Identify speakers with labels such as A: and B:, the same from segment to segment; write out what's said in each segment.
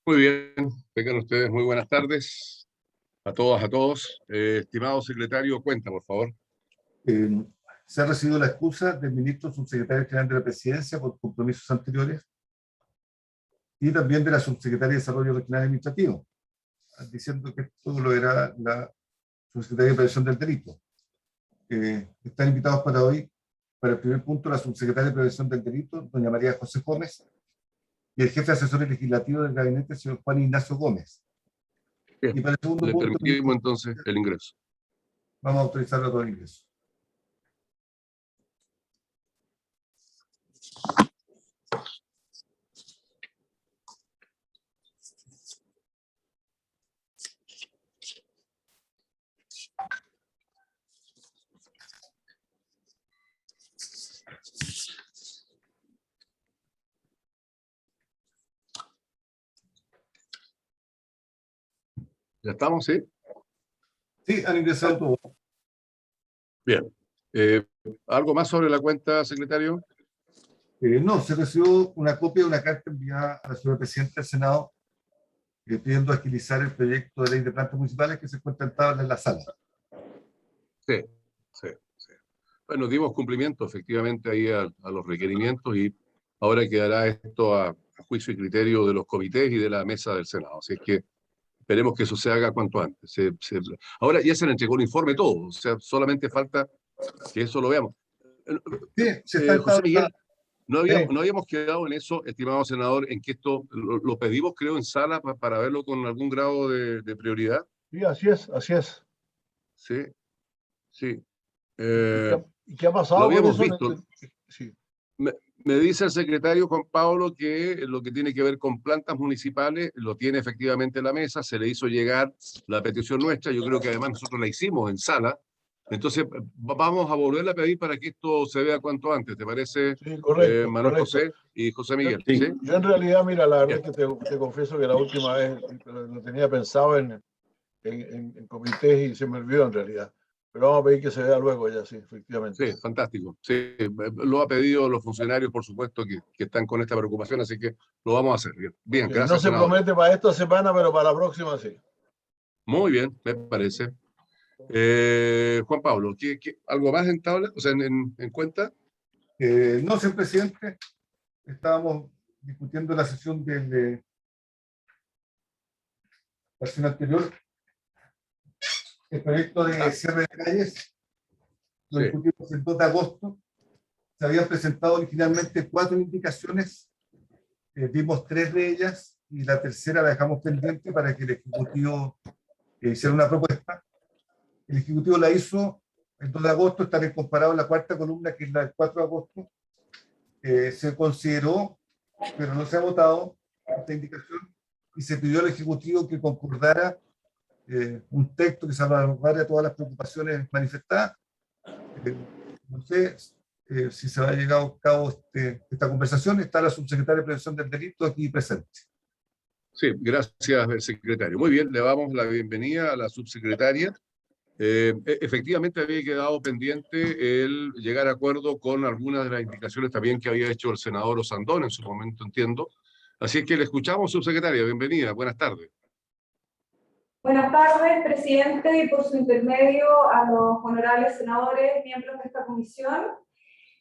A: Muy bien, tengan ustedes muy buenas tardes a todas, a todos. Estimado secretario, cuenta, por favor.
B: Eh, Se ha recibido la excusa del ministro subsecretario general de la Presidencia por compromisos anteriores y también de la subsecretaria de Desarrollo Regional y Administrativo, diciendo que esto lo era la subsecretaria de Prevención del Delito. Están invitados para hoy, para el primer punto, la subsecretaria de Prevención del Delito, doña María José Gómez, y el jefe asesor legislativo del gabinete, señor Juan Ignacio Gómez.
A: Bien,
B: Y para el segundo
A: le
B: punto,
A: permitimos entonces el ingreso.
B: vamos a autorizarlo a todo ingreso.
A: ¿Ya estamos, sí?
B: Sí, han ingresado todos.
A: Bien. ¿Algo más sobre la cuenta, secretario?
B: No, se recibió una copia de una carta enviada a la señora presidenta del Senado pidiendo agilizar el proyecto de ley de plantas municipales que se encuentra en tabla en la sala.
A: Sí, sí, sí. Bueno, dimos cumplimiento efectivamente ahí a los requerimientos y ahora quedará esto a juicio y criterio de los comités y de la mesa del Senado. Así es que esperemos que eso se haga cuanto antes. Ahora ya se le entregó el informe todo, o sea, solamente falta que eso lo veamos.
B: Sí, se está en
A: José
B: tabla.
A: Miguel, no habíamos quedado en eso, estimado senador, en que esto lo pedimos, creo, en sala para verlo con algún grado de prioridad.
C: Sí, así es, así es.
A: Sí, sí.
C: ¿Y qué ha
A: Lo
C: pasado con
A: habíamos
C: eso?
A: visto.
C: Sí.
A: Me dice el secretario Juan Pablo que lo que tiene que ver con plantas municipales lo tiene efectivamente en la mesa, se le hizo llegar la petición nuestra, yo creo que además nosotros la hicimos en sala, entonces vamos a volverla a pedir para que esto se vea cuanto antes, ¿te parece,
C: Sí, correcto,
A: Manuel
C: correcto.
A: José y José Miguel?
B: Sí.
A: ¿Sí?
C: Yo en realidad, mira, la verdad es que te confieso que la última vez lo tenía pensado en comités y se me olvidó en realidad. Pero vamos a pedir que se vea luego ya, sí, efectivamente.
A: Sí, fantástico. Sí, lo ha pedido los funcionarios, por supuesto, que están con esta preocupación, así que lo vamos a hacer. Bien, bien,
C: Okay. No
A: gracias,
C: se
A: senador.
C: promete para esta semana, pero para la próxima sí.
A: Muy bien, me parece. Juan Pablo, algo más en tabla? O sea, en cuenta.
B: No, señor presidente, estábamos discutiendo la sesión la sesión anterior, el proyecto de cierre de calles, lo
A: Sí.
B: discutimos el 2 de agosto, se habían presentado originalmente 4 indicaciones, vimos 3 de ellas y la tercera la dejamos pendiente para que el Ejecutivo hiciera una propuesta. El Ejecutivo la hizo el 2 de agosto, está bien comparado en la cuarta columna, que es la del 4 de agosto. Se consideró, pero no se ha votado esta indicación, y se pidió al Ejecutivo que concordara un texto que salvaguarde todas las preocupaciones manifestadas. No sé si se va a llevar a cabo esta conversación. Está la subsecretaria de Prevención del Delito aquí presente.
A: Sí, gracias, secretario. Muy bien, le damos la bienvenida a la subsecretaria. Efectivamente había quedado pendiente el llegar a acuerdo con algunas de las indicaciones también que había hecho el senador Osandón en su momento, entiendo. Así es que le escuchamos, subsecretaria. Bienvenida, buenas tardes.
D: Buenas tardes, presidente, y por su intermedio a los honorables senadores, miembros de esta comisión.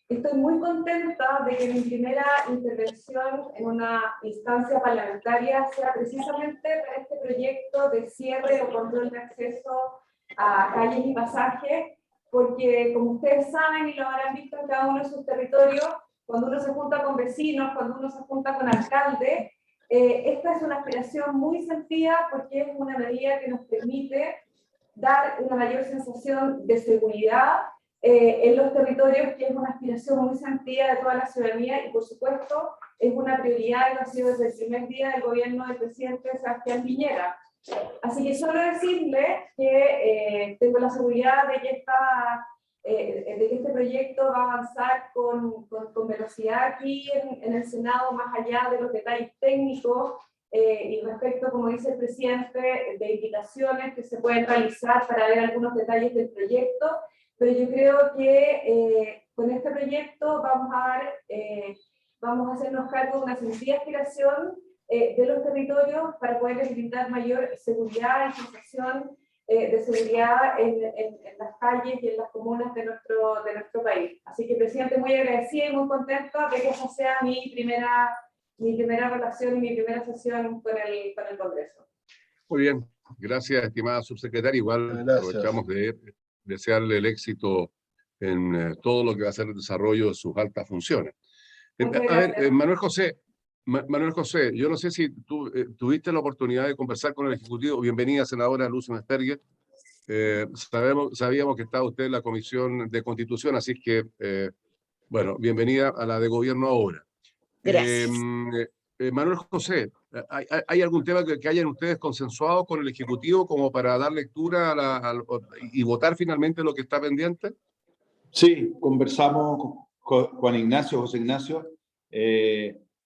D: Estoy muy contenta de que mi primera intervención en una instancia parlamentaria sea precisamente para este proyecto de cierre o control de acceso a calles y pasajes, porque como ustedes saben y lo habrán visto en cada uno de sus territorios, cuando uno se junta con vecinos, cuando uno se junta con alcaldes, esta es una aspiración muy sentida porque es una medida que nos permite dar una mayor sensación de seguridad en los territorios, que es una aspiración muy sentida de toda la ciudadanía y por supuesto es una prioridad que ha sido desde el primer día del gobierno del presidente Sebastián Piñera. Así que solo decirle que tengo la seguridad de que este proyecto va a avanzar con velocidad aquí en el Senado, más allá de los detalles técnicos y respecto, como dice el presidente, de invitaciones que se pueden realizar para ver algunos detalles del proyecto, pero yo creo que con este proyecto vamos a hacernos cargo de una sencilla aspiración de los territorios para poder brindar mayor seguridad y sensación de seguridad en las calles y en las comunas de nuestro país. Así que, presidente, muy agradecida y muy contenta de que esa sea mi primera relación y mi primera sesión con el Congreso.
A: Muy bien, gracias, estimada subsecretaria. Igual aprovechamos de desearle el éxito en todo lo que va a ser el desarrollo de sus altas funciones. A ver, Manuel José, yo no sé si tú tuviste la oportunidad de conversar con el Ejecutivo. Bienvenida, senadora Lucy Mesperger. Sabíamos que estaba usted en la Comisión de Constitución, así que, bueno, bienvenida a la de Gobierno ahora.
E: Gracias.
A: Manuel José, ¿hay algún tema que hayan ustedes consensuado con el Ejecutivo como para dar lectura y votar finalmente lo que está pendiente?
F: Sí, conversamos con Juan Ignacio, José Ignacio,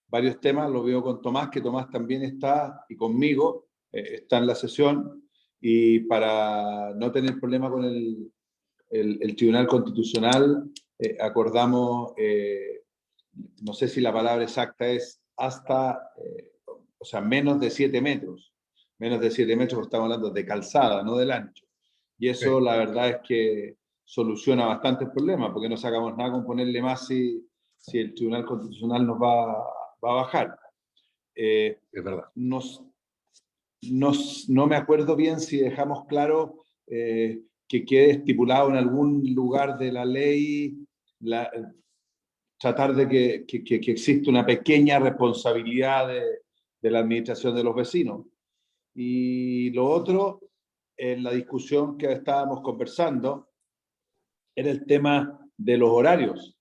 F: varios temas, lo veo con Tomás, que Tomás también está, y conmigo, está en la sesión, y para no tener problema con el Tribunal Constitucional, acordamos, no sé si la palabra exacta es hasta, o sea, menos de 7 metros. Menos de 7 metros, estamos hablando de calzada, no del ancho. Y eso, la verdad es que soluciona bastantes problemas, porque no sacamos nada con ponerle más si el Tribunal Constitucional nos va a bajar.
A: Es verdad.
F: No me acuerdo bien si dejamos claro que quede estipulado en algún lugar de la ley tratar de que existe una pequeña responsabilidad de la administración de los vecinos. Y lo otro, en la discusión que estábamos conversando, era el tema de los horarios,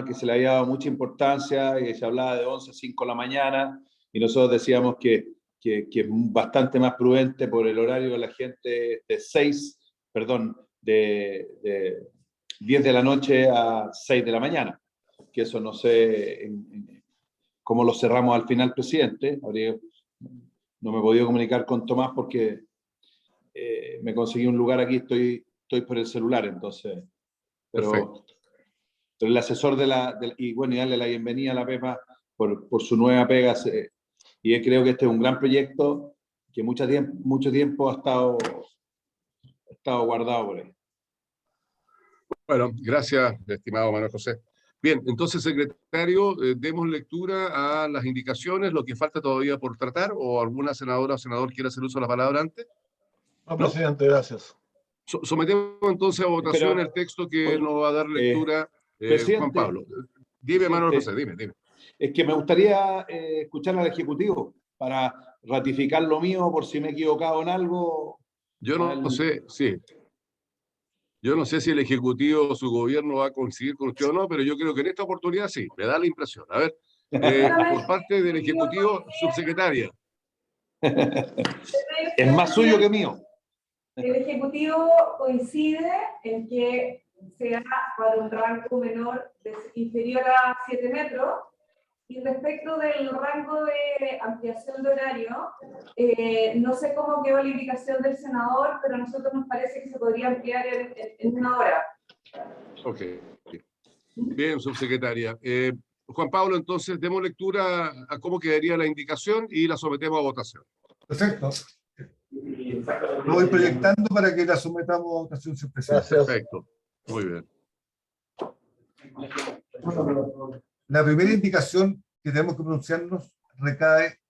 F: que se le había dado mucha importancia, y se hablaba de 11 a 5 de la mañana, y nosotros decíamos que es bastante más prudente por el horario de la gente de 10 de la noche a 6 de la mañana, que eso no sé cómo lo cerramos al final, presidente. No me he podido comunicar con Tomás porque me conseguí un lugar aquí, estoy por el celular, entonces. Pero el asesor y bueno, y darle la bienvenida a la Pepa por su nueva pega. Y creo que este es un gran proyecto que mucho tiempo ha estado guardado por ahí.
A: Bueno, gracias, estimado Manuel José. Bien, entonces, secretario, demos lectura a las indicaciones, lo que falta todavía por tratar, o alguna senadora o senador quiera hacer uso de la palabra antes.
C: No, presidente, gracias.
A: Sometemos entonces a votación el texto que nos va a dar lectura Juan Pablo. Dime, Manuel José, dime.
F: Es que me gustaría escuchar al Ejecutivo para ratificar lo mío por si me he equivocado en algo.
A: Yo no sé, sí. Yo no sé si el Ejecutivo o su gobierno va a coincidir con usted o no, pero yo creo que en esta oportunidad sí, me da la impresión. A ver, por parte del Ejecutivo, subsecretaria.
F: Es más suyo que mío.
D: El Ejecutivo coincide en que sea para un rango inferior a 7 metros, y respecto del rango de ampliación de horario, no sé cómo quedó la indicación del senador, pero a nosotros nos parece que se podría ampliar en 1 hora.
A: Ok. Bien, subsecretaria. Juan Pablo, entonces, demos lectura a cómo quedaría la indicación y la sometemos a votación.
B: Perfecto. Lo voy proyectando para que la sometamos a votación, señor presidente.
A: Perfecto. Muy bien.
B: La primera indicación que tenemos que pronunciarnos recae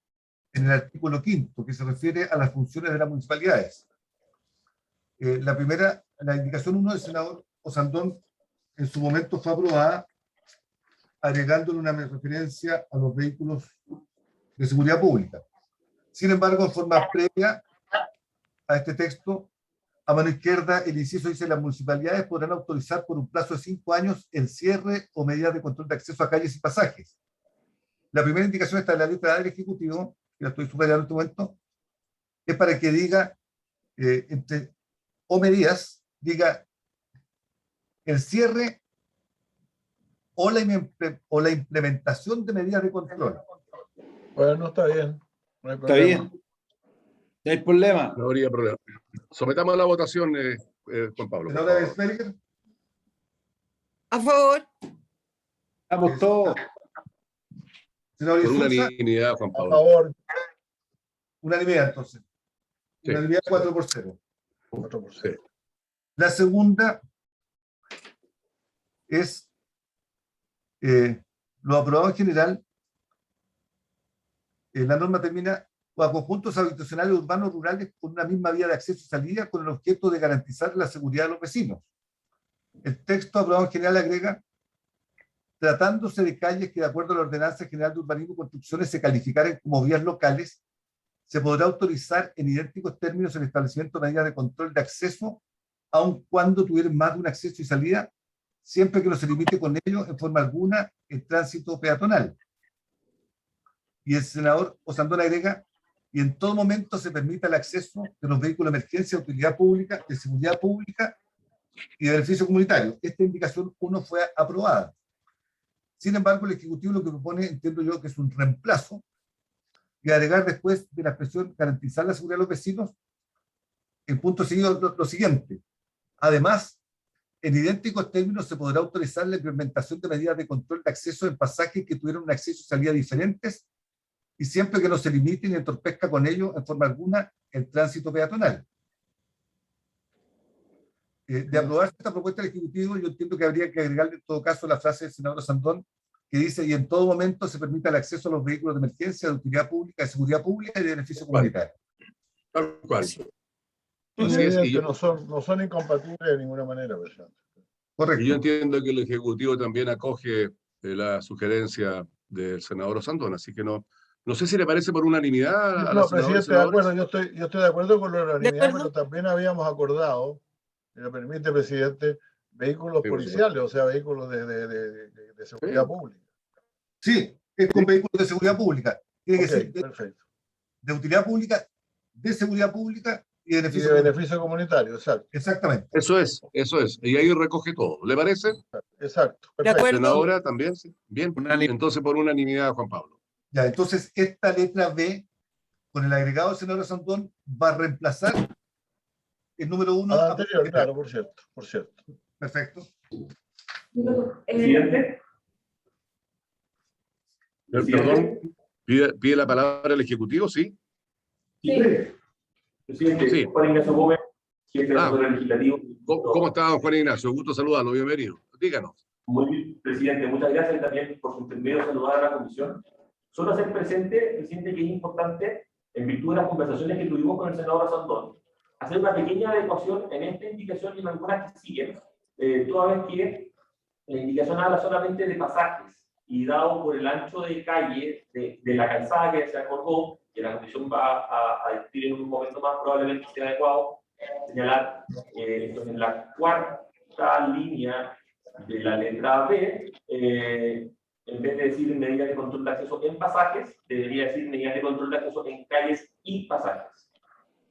B: en el artículo 5º, que se refiere a las funciones de las municipalidades. La indicación 1 del senador Osandón en su momento fue aprobada agregándole una referencia a los vehículos de seguridad pública. Sin embargo, en forma previa a este texto, a mano izquierda, el inciso dice: las municipalidades podrán autorizar por un plazo de 5 años el cierre o medidas de control de acceso a calles y pasajes. La primera indicación está en la letra A del Ejecutivo, que la estoy subrayando en este momento, es para que diga, medidas, diga el cierre o la implementación de medidas de control.
C: Bueno, está bien. No hay
F: Está
C: problema.
F: bien. No hay problema.
A: No habría problema. Sometamos a la votación, Juan Pablo.
B: Senadora Mesperger.
E: A favor.
F: Estamos todos.
B: Senador
A: Por
B: Insulza,
A: unanimidad, Juan
C: A
A: Pablo.
C: favor,
B: unanimidad entonces.
A: Sí,
B: Unanimidad
A: sí.
B: 4-0.
C: 4%.
B: La segunda es lo aprobado en general. La norma termina a conjuntos habitacionales urbanos rurales con una misma vía de acceso y salida con el objeto de garantizar la seguridad de los vecinos. El texto aprobado en general agrega: tratándose de calles que de acuerdo a la Ordenanza General de Urbanismo y Construcciones se calificaren como vías locales, se podrá autorizar en idénticos términos el establecimiento de medidas de control de acceso, aun cuando tuvieran más de un acceso y salida, siempre que no se limite con ello en forma alguna el tránsito peatonal. Y el senador Osandón agrega: y en todo momento se permita el acceso de los vehículos de emergencia, de utilidad pública, de seguridad pública y de beneficio comunitario. Esta indicación 1 fue aprobada. Sin embargo, el Ejecutivo lo que propone, entiendo yo, que es un reemplazo, y agregar después de la expresión garantizar la seguridad de los vecinos, en punto seguido, lo siguiente: además, en idénticos términos se podrá autorizar la implementación de medidas de control de acceso en pasajes que tuvieron un acceso y salida diferentes, y siempre que no se limite ni entorpezca con ello en forma alguna el tránsito peatonal. De aprobarse esta propuesta del Ejecutivo, yo entiendo que habría que agregarle en todo caso la frase del senador Sandón, que dice: y en todo momento se permita el acceso a los vehículos de emergencia, de utilidad pública, de seguridad pública y de beneficio comunitario.
A: Tal cual.
C: Es
A: Así es,
C: evidente, no son incompatibles de ninguna manera, presidente.
B: Correcto.
A: y yo entiendo que el Ejecutivo también acoge la sugerencia del senador Osandón, así que no sé si le parece por unanimidad a la
C: No,
A: senadora y
C: presidente, de acuerdo,
A: senadores.
C: yo estoy de acuerdo con la unanimidad,
E: acuerdo.
C: pero también habíamos acordado, si me permite, presidente, vehículos
A: Sí, por
C: policiales, o sea, vehículos de seguridad
A: Sí.
C: pública.
B: Sí, es con vehículos de seguridad pública. Tiene que
C: Ok,
B: ser
C: perfecto.
B: de utilidad pública, de seguridad pública y de
C: Y
B: beneficio
C: de
B: comunitario.
C: beneficio comunitario, exacto.
B: Exactamente.
A: Eso es. Y ahí recoge todo. ¿Le parece?
C: Exacto,
E: De
C: perfecto.
E: acuerdo.
A: Senadora también, sí. Bien.
F: Unánime.
A: Entonces, por unanimidad, Juan Pablo.
B: Ya, entonces esta letra B, con el agregado del senador Sandón, va a reemplazar el número 1.
C: A la anterior, claro, por cierto, por cierto.
B: Perfecto.
D: Presidente.
A: Perdón, pide la palabra el Ejecutivo, ¿sí?
D: Sí.
G: Presidente,
A: Sí.
G: Juan Ignacio Gómez, jefe del
A: Ah.
G: Poder Legislativo.
A: ¿Cómo está, don Juan Ignacio? Gusto saludarlo, bienvenido. Díganos.
G: Muy bien, presidente, muchas gracias también por su intermedio saludar a la comisión. Solo hacer presente, presidente, que es importante, en virtud de las conversaciones que tuvimos con el senador Sandón, hacer una pequeña adecuación en esta indicación y en algunas que siguen, toda vez que la indicación habla solamente de pasajes y dado por el ancho de calle de la calzada que se acordó, que la comisión va a discutir en un momento más, probablemente sea adecuado señalar en la cuarta línea de la letra B, en vez de decir medidas de control de acceso en pasajes, debería decir medidas de control de acceso en calles y pasajes.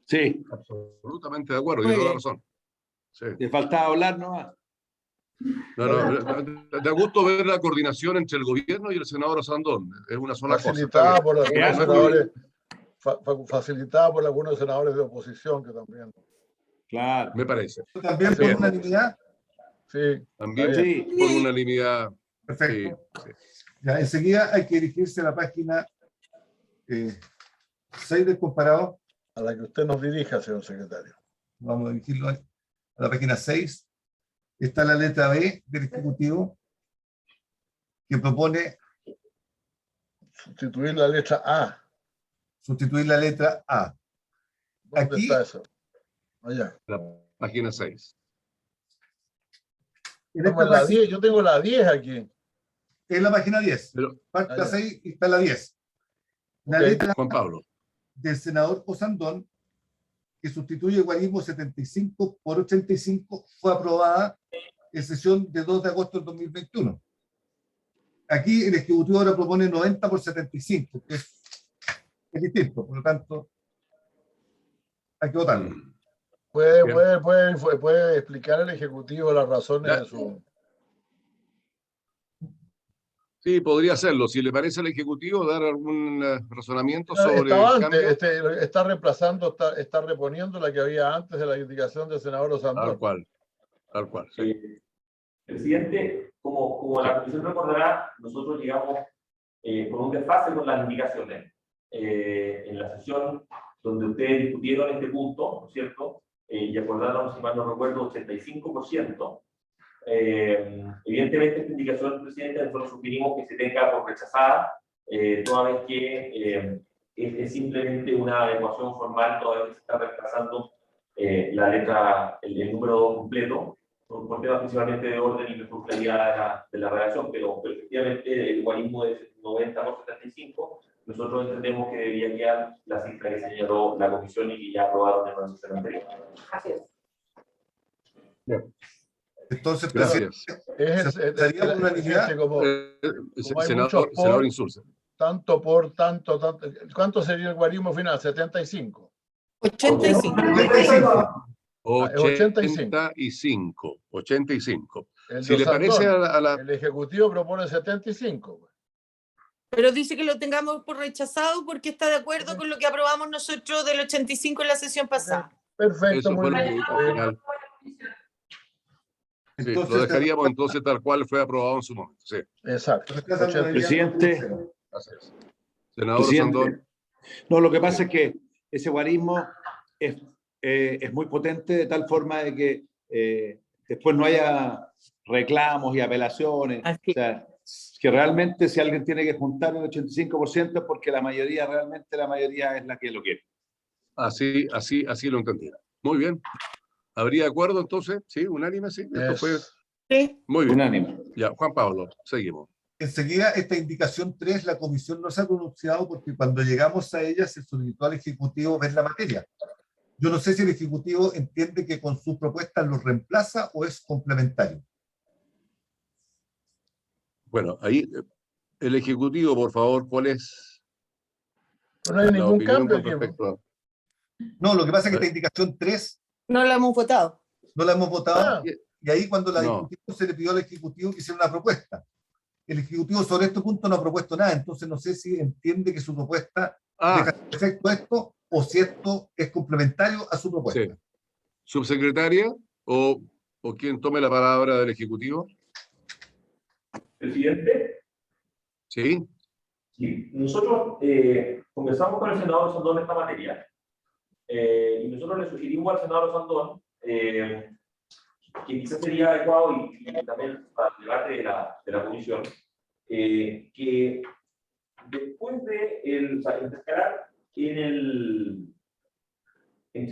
F: Sí,
A: Absolutamente de acuerdo,
E: Muy
A: tiene toda la
E: bien.
A: razón. Sí.
F: te faltaba hablar nomás.
A: Da gusto ver la coordinación entre el gobierno y el senador Sandón. Es una sola cosa. Está
C: Facilitada
A: bien.
C: por algunos
F: Ya,
C: senadores, facilitada por algunos senadores de oposición que también.
F: Claro.
A: Me parece.
B: También por
A: Bien.
B: unanimidad.
C: Sí,
A: También
C: está
F: Sí,
A: por unanimidad.
B: Perfecto.
A: Sí.
B: Ya, enseguida hay que dirigirse a la página 6 del comparado.
C: a la que usted nos dirija, señor secretario.
B: Vamos a dirigirlo a la página 6. Está la letra B del Ejecutivo, que propone
C: Sustituir la letra A.
B: sustituir la letra A.
C: ¿Dónde
B: Aquí-
C: está eso? Allá.
A: La página 6.
B: En
C: Estamos
B: esta
C: en la
B: página,
C: 10, yo tengo la 10 aquí.
B: es la página 10.
A: Pero,
B: Parte
C: Ah,
B: la
C: ya.
B: 6 y está la 10. La
C: Ok.
B: letra
A: Juan Pablo.
B: del senador Osandón, que sustituye el guarismo 75 por 85, fue aprobada en sesión de 2 de agosto del 2021. Aquí el Ejecutivo ahora propone 90 por 75, que es distinto, por lo tanto, hay que votarlo.
C: ¿Puede explicar al Ejecutivo las razones
A: Ya.
C: de su...
A: Sí, podría hacerlo. Si le parece al Ejecutivo, dar algún razonamiento sobre
C: Estaba
A: el
C: antes,
A: cambio.
C: está reemplazando, está reponiendo la que había antes de la indicación del senador
A: Tal
C: Osandón.
A: cual. Tal cual. Sí.
G: Presidente, como la comisión recordará, nosotros llegamos con un desfase con las indicaciones. En la sesión donde ustedes discutieron este punto, ¿no es cierto? Y acordaron, si mal no recuerdo, 85%. Evidentemente, esta indicación, presidente, nosotros sugerimos que se tenga por rechazada, toda vez que es simplemente una adecuación formal, toda vez que se está reemplazando la letra, el número 2 completo, por temas principalmente de orden y mejor claridad de la redacción, pero efectivamente el guarismo de 90 por 75, nosotros entendemos que debería quedar la cifra que señaló la comisión y que ya aprobaron en la sesión anterior.
D: Así es.
A: Bien.
B: Entonces,
A: Gracias.
B: ¿se votaría por unanimidad?
C: Como hay
A: Senador Insulza.
C: tanto por tanto. ¿Cuánto sería el guarismo final? 75.
E: 85.
A: 85. 85.
C: El
A: Si
C: de
A: le parece
C: Osandón, el Ejecutivo propone 75.
E: Pero dice que lo tengamos por rechazado porque está de acuerdo con lo que aprobamos nosotros del 85 en la sesión pasada.
C: Perfecto,
A: Eso
C: muy
A: fue lo
C: bien.
A: que al final. Sí, lo dejaríamos entonces tal cual fue aprobado en su momento. Sí.
C: Exacto.
F: Presidente.
A: Así es. Senador Osandón.
F: No, lo que pasa es que ese guarismo es muy potente de tal forma de que después no haya reclamos y apelaciones.
E: Así.
F: O sea, que realmente si alguien tiene que juntar el 85% es porque la mayoría es la que lo quiere.
A: Así lo entendí. Muy bien. ¿Habría acuerdo entonces? Sí, unánime, sí. Esto fue
E: Sí.
A: muy bien.
F: Unánime.
A: Ya, Juan Pablo, seguimos.
B: Enseguida, esta indicación 3, la comisión no se ha pronunciado porque cuando llegamos a ella se solicitó al Ejecutivo ver la materia. Yo no sé si el Ejecutivo entiende que con sus propuestas los reemplaza o es complementario.
A: Bueno, ahí el Ejecutivo, por favor, ¿cuál es
C: No hay
A: la
C: ningún
A: opinión
C: cambio
A: con
C: aquí.
A: respecto a...
B: No, lo que pasa es que esta indicación 3
E: No la hemos votado.
B: no la hemos votado
C: Ah.
B: y ahí cuando la
A: No.
B: discutimos se le pidió al Ejecutivo que hiciera una propuesta. El Ejecutivo sobre este punto no ha propuesto nada, entonces no sé si entiende que su propuesta deja de efecto esto o si esto es complementario a su propuesta.
A: Sí. ¿Subsecretaria o quien tome la palabra del Ejecutivo?
G: Presidente,
A: Sí.
G: sí, nosotros conversamos con el senador Osandón esta materia y nosotros le sugerimos al senador Osandón que quizás sería adecuado y también para el debate de la comisión, que después de intercalar entre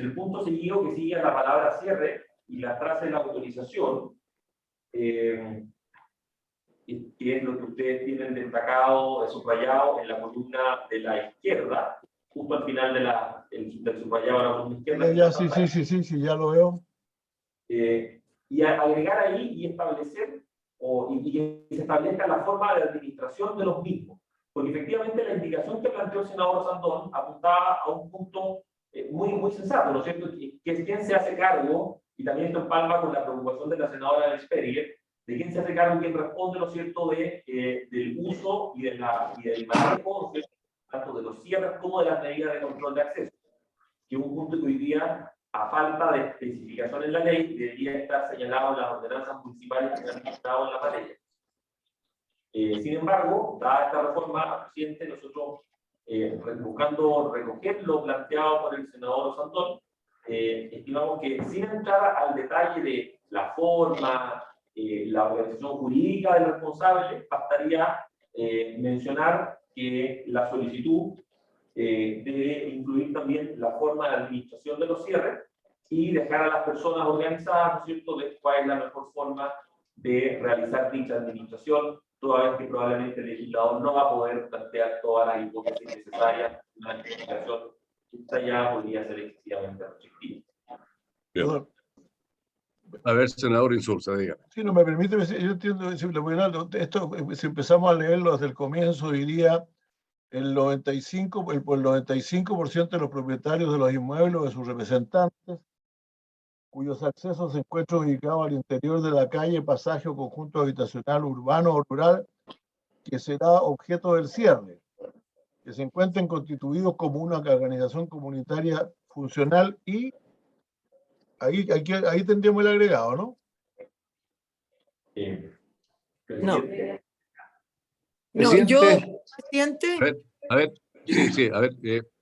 G: el punto seguido que sigue la palabra cierre y la frase de la autorización, que es lo que ustedes tienen destacado, subrayado en la columna de la izquierda, justo al final del subrayado de la columna izquierda.
C: Ya, sí, ya lo veo.
G: Y agregar ahí y establecer, y que se establezca la forma de administración de los mismos. Porque efectivamente la indicación que planteó el senador Osandón apuntaba a un punto muy sensato, ¿no es cierto? Que es quién se hace cargo, y también esto empalma con la preocupación de la senadora Alexperie, de quién se hace cargo y quién responde, ¿no es cierto?, del uso y del manejo, ¿no es cierto?, tanto de los cierres como de las medidas de control de acceso. Que es un punto que hoy día, a falta de especificación en la ley, debería estar señalado en las ordenanzas municipales que se han dictado en la materia. Sin embargo, dada esta reforma reciente, nosotros, buscando recoger lo planteado por el senador Osandón, estimamos que sin entrar al detalle de la forma, la organización jurídica del responsable, bastaría mencionar que la solicitud debe incluir también la forma de administración de los cierres y dejar a las personas organizadas, ¿no es cierto?, de cuál es la mejor forma de realizar dicha administración, toda vez que probablemente el legislador no va a poder plantear todas las hipótesis necesarias, una administración que esta ya podría ser excesivamente restrictiva.
A: Bien. A ver, senador Insulza, dígame.
C: Si no me permite, yo entiendo, esto, si empezamos a leerlo desde el comienzo, diría el 95% de los propietarios de los inmuebles o de sus representantes, cuyos accesos se encuentran ubicados al interior de la calle, pasaje o conjunto habitacional urbano o rural, que será objeto del cierre, que se encuentren constituidos como una organización comunitaria funcional y ahí tendríamos el agregado, ¿no?
E: No. No,
F: Presidente,
E: presidente,
A: A ver, sí, a ver,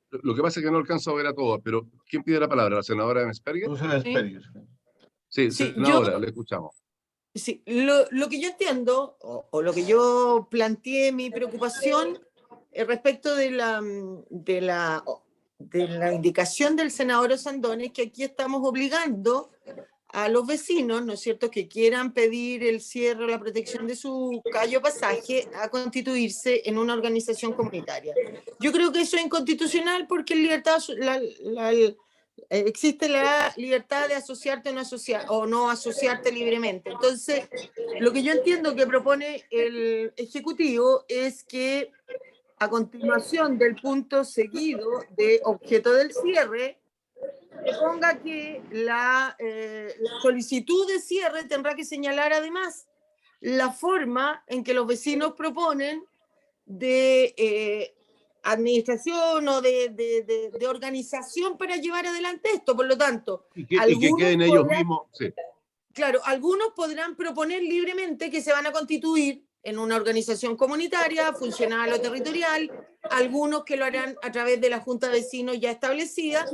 A: lo que pasa es que no alcanzo a ver a todos, pero ¿quién pide la palabra? ¿La senadora Mesperger?
C: Luciana Sperger.
A: Sí,
E: sí,
A: senadora, le escuchamos.
E: sí, lo que yo entiendo, o lo que yo planteé mi preocupación respecto de la indicación del senador Osandón, es que aquí estamos obligando a los vecinos, ¿no es cierto?, que quieran pedir el cierre o la protección de su calle o pasaje a constituirse en una organización comunitaria. Yo creo que eso es inconstitucional porque existe la libertad de asociarte o no asociarte libremente. Entonces, lo que yo entiendo que propone el Ejecutivo es que a continuación del punto seguido de objeto del cierre, se ponga que la solicitud de cierre tendrá que señalar además la forma en que los vecinos proponen de administración o de organización para llevar adelante esto. Por lo tanto,
A: Y que
E: algunos
A: queden ellos
E: podrán,
A: mismos, sí.
E: claro, algunos podrán proponer libremente que se van a constituir en una organización comunitaria, funcional o territorial, algunos que lo harán a través de la Junta de Vecinos ya establecida,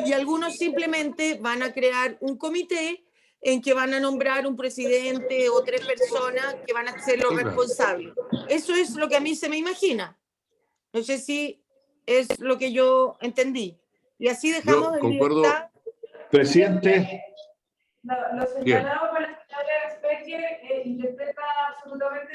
E: y algunos simplemente van a crear un comité en que van a nombrar un presidente o 3 personas que van a ser los
A: Sí, claro.
E: responsables. Eso es lo que a mí se me imagina. No sé si es lo que yo entendí. Y así dejamos
A: Yo
E: en
A: concuerdo,
E: libertad.
F: presidente,
D: Lo señalado por la señora Sperger interpreta absolutamente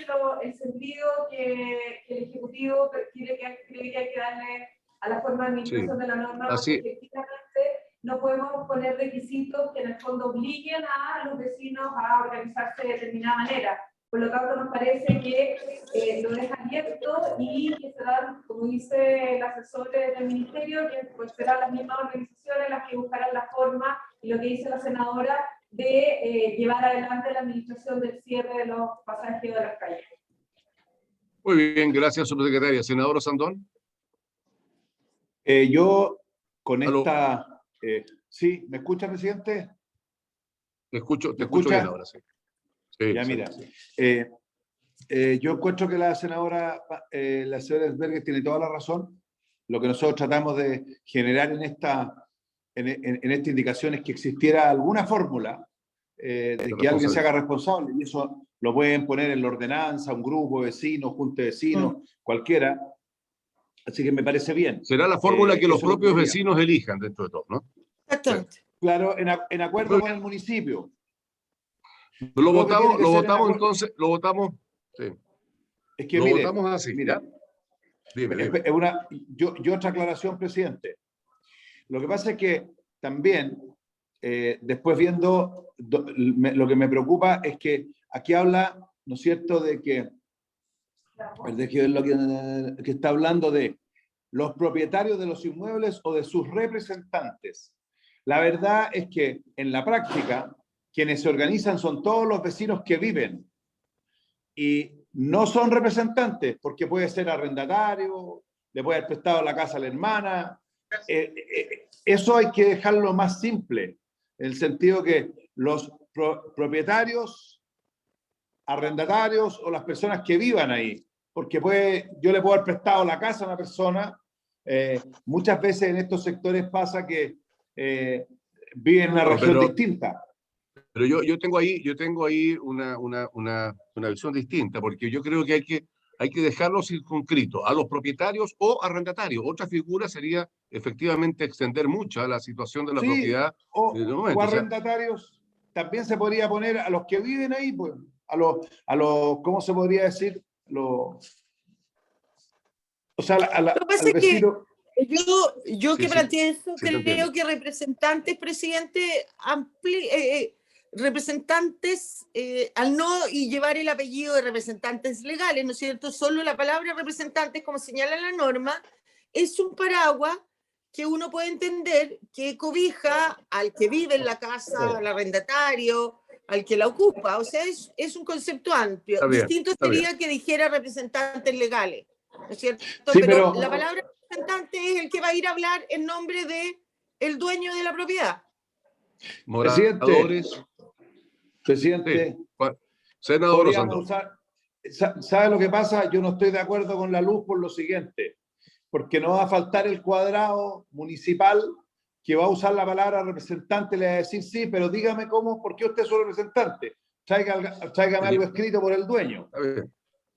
D: el sentido que el Ejecutivo cree que hay que darle a la forma de administración de la norma,
A: así.
D: porque efectivamente no podemos poner requisitos que en el fondo obliguen a los vecinos a organizarse de determinada manera. Por lo tanto, nos parece que lo deja abierto y que serán, como dice el asesor del ministerio, que pues serán las mismas organizaciones las que buscarán la forma, y lo que dice la senadora, de llevar adelante la administración del cierre de los pasajes de las calles.
A: Muy bien, gracias, subsecretaria. Senador Osandón.
F: yo con
A: Aló.
F: esta... ¿sí? ¿Me escucha, presidente?
A: Te escucho
F: ¿Me
A: bien
F: escucha?
A: ahora, sí. Sí,
F: Ya,
A: sí,
F: mira.
A: sí.
F: Yo encuentro que la señora Sberger tiene toda la razón. Lo que nosotros tratamos de generar en esta indicación es que existiera alguna fórmula de que alguien se haga responsable, y eso lo pueden poner en la ordenanza, un grupo de vecinos, junta de vecinos, cualquiera. Así que me parece bien.
A: Será la fórmula que los
F: eso
A: propios
F: ocurriría.
A: vecinos elijan dentro de todo, ¿no?
E: Exactamente.
F: Claro, en acuerdo con el municipio.
A: Lo
F: Creo que tiene
A: votamos,
F: que
A: lo
F: ser en
A: votamos
F: acuerdo.
A: entonces, lo votamos, sí.
F: Es que
A: Lo
F: mire,
A: votamos así,
F: mire,
A: ¿ya? Dime.
F: yo otra aclaración, presidente. Lo que pasa es que también, después viendo, lo que me preocupa es que aquí habla, ¿no es cierto?, de que lo que está hablando de los propietarios de los inmuebles o de sus representantes. La verdad es que en la práctica, quienes se organizan son todos los vecinos que viven y no son representantes, porque puede ser arrendatario, le puede haber prestado la casa a la hermana. Eso hay que dejarlo más simple, en el sentido que los propietarios, arrendatarios o las personas que vivan ahí, porque yo le puedo haber prestado la casa a una persona. Muchas veces en estos sectores pasa que viven en una región distinta.
A: Pero yo tengo ahí una visión distinta, porque yo creo que hay que dejarlo circunscrito a los propietarios o arrendatarios. Otra figura sería efectivamente extender mucho la situación de la propiedad.
F: O arrendatarios, también se podría poner a los que viven ahí, pues, a los ¿cómo se podría decir? O sea, al vecino.
E: Yo que planteé eso,
A: entiende.
E: creo que representantes, presidente, representantes, al no y llevar el apellido de representantes legales, ¿no es cierto? Solo la palabra representantes, como señala la norma, es un paraguas que uno puede entender que cobija al que vive en la casa, al arrendatario, al que la ocupa. O sea, es un concepto amplio. Distinto sería que dijera representantes legales, ¿no es cierto?
F: Sí,
E: pero la palabra representante es el que va a ir a hablar en nombre de el dueño de la propiedad.
A: Moradores.
F: Presidente,
A: Sí. Senador
F: podríamos
A: Osandón.
F: ¿sabe lo que pasa? Yo no estoy de acuerdo con la luz por lo siguiente, porque no va a faltar el cuadrado municipal que va a usar la palabra representante, le va a decir sí, pero dígame cómo, ¿por qué usted es su representante? Tráigame algo escrito por el dueño.
A: A ver,
F: Entonces,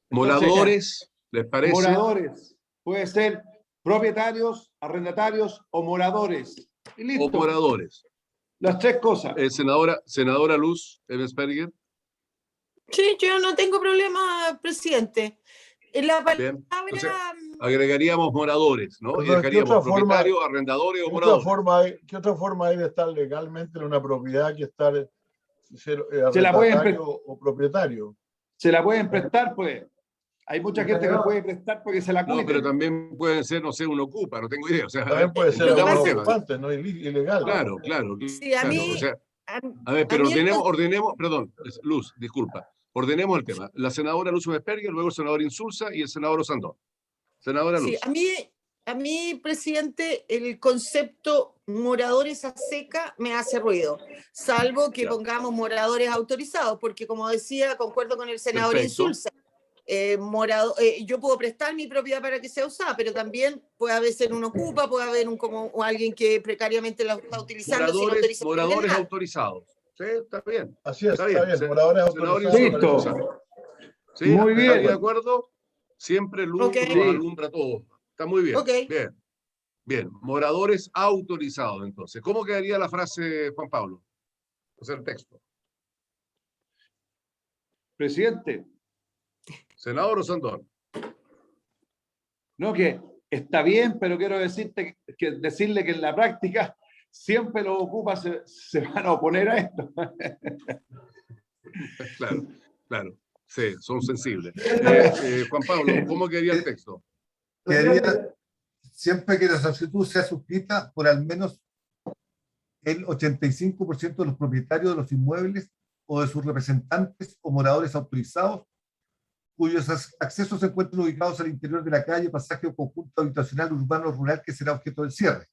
A: moradores, ¿les parece?
F: moradores, puede ser propietarios, arrendatarios o moradores. Y
A: O
F: listo,
A: moradores.
F: las tres cosas.
A: Senadora Luz Ebensperger.
E: Sí, yo no tengo problema, presidente. La
A: Bien.
E: palabra...
A: Entonces, agregaríamos moradores, ¿no? Y
C: Perdón, ¿qué
A: dejaríamos
C: otra forma-
A: propietarios, arrendadores o
C: ¿Qué otra
A: moradores.
C: forma hay de estar legalmente en una propiedad que estar ser
F: Se la pueden
C: arrendatario o propietario?
F: Se la pueden prestar, pues. Hay mucha gente que puede prestar porque se la
A: No,
F: cuiden.
A: pero también pueden ser, no sé, un ocupa, no tengo idea. O sea,
C: También puede ser
E: Lo que
C: un
E: pasa es-
C: ocupante, no ilegal.
A: Claro.
E: Sí, a
A: claro,
E: mí...
A: o sea,
E: a-
A: a ver,
E: a
A: pero
E: mí el
A: ordenemos, perdón, Luz, disculpa. Ordenemos el tema. La senadora Luz Ebensperger, luego el senador Insulza y el senador Osandón. Senadora Luz.
E: Sí, a mí, presidente, el concepto moradores a seca me hace ruido, salvo que
A: Ya.
E: pongamos moradores autorizados, porque como decía, concuerdo con el senador
A: Perfecto.
E: Insulza, yo puedo prestar mi propiedad para que sea usada, pero también puede haber ser un ocupa, puede haber o alguien que precariamente la está utilizando sin autorización
A: Moradores
E: legal.
A: autorizados. Sí, está bien.
C: Así es,
A: Está
C: está
A: bien.
C: bien. Moradores
A: Senador
C: autorizados.
F: Listo.
A: Sí,
F: Muy
A: ¿estaría
F: bien.
A: de acuerdo? Siempre Luz
E: Ok.
A: nos alumbra todo. Está muy bien.
E: Ok.
A: Bien. Bien. Moradores autorizados, entonces. ¿Cómo quedaría la frase, Juan Pablo? O sea, el texto.
F: Presidente,
A: Senador Osandón.
F: no, que está bien, pero quiero decirle que en la práctica siempre los ocupas se van a oponer a esto.
A: Claro. Sí, son sensibles. Juan Pablo, ¿cómo quedaría el texto?
B: Quedaría siempre que la solicitud sea suscrita por al menos el 85% de los propietarios de los inmuebles o de sus representantes o moradores autorizados, cuyos accesos se encuentran ubicados al interior de la calle, pasaje o conjunto habitacional urbano o rural que será objeto del cierre.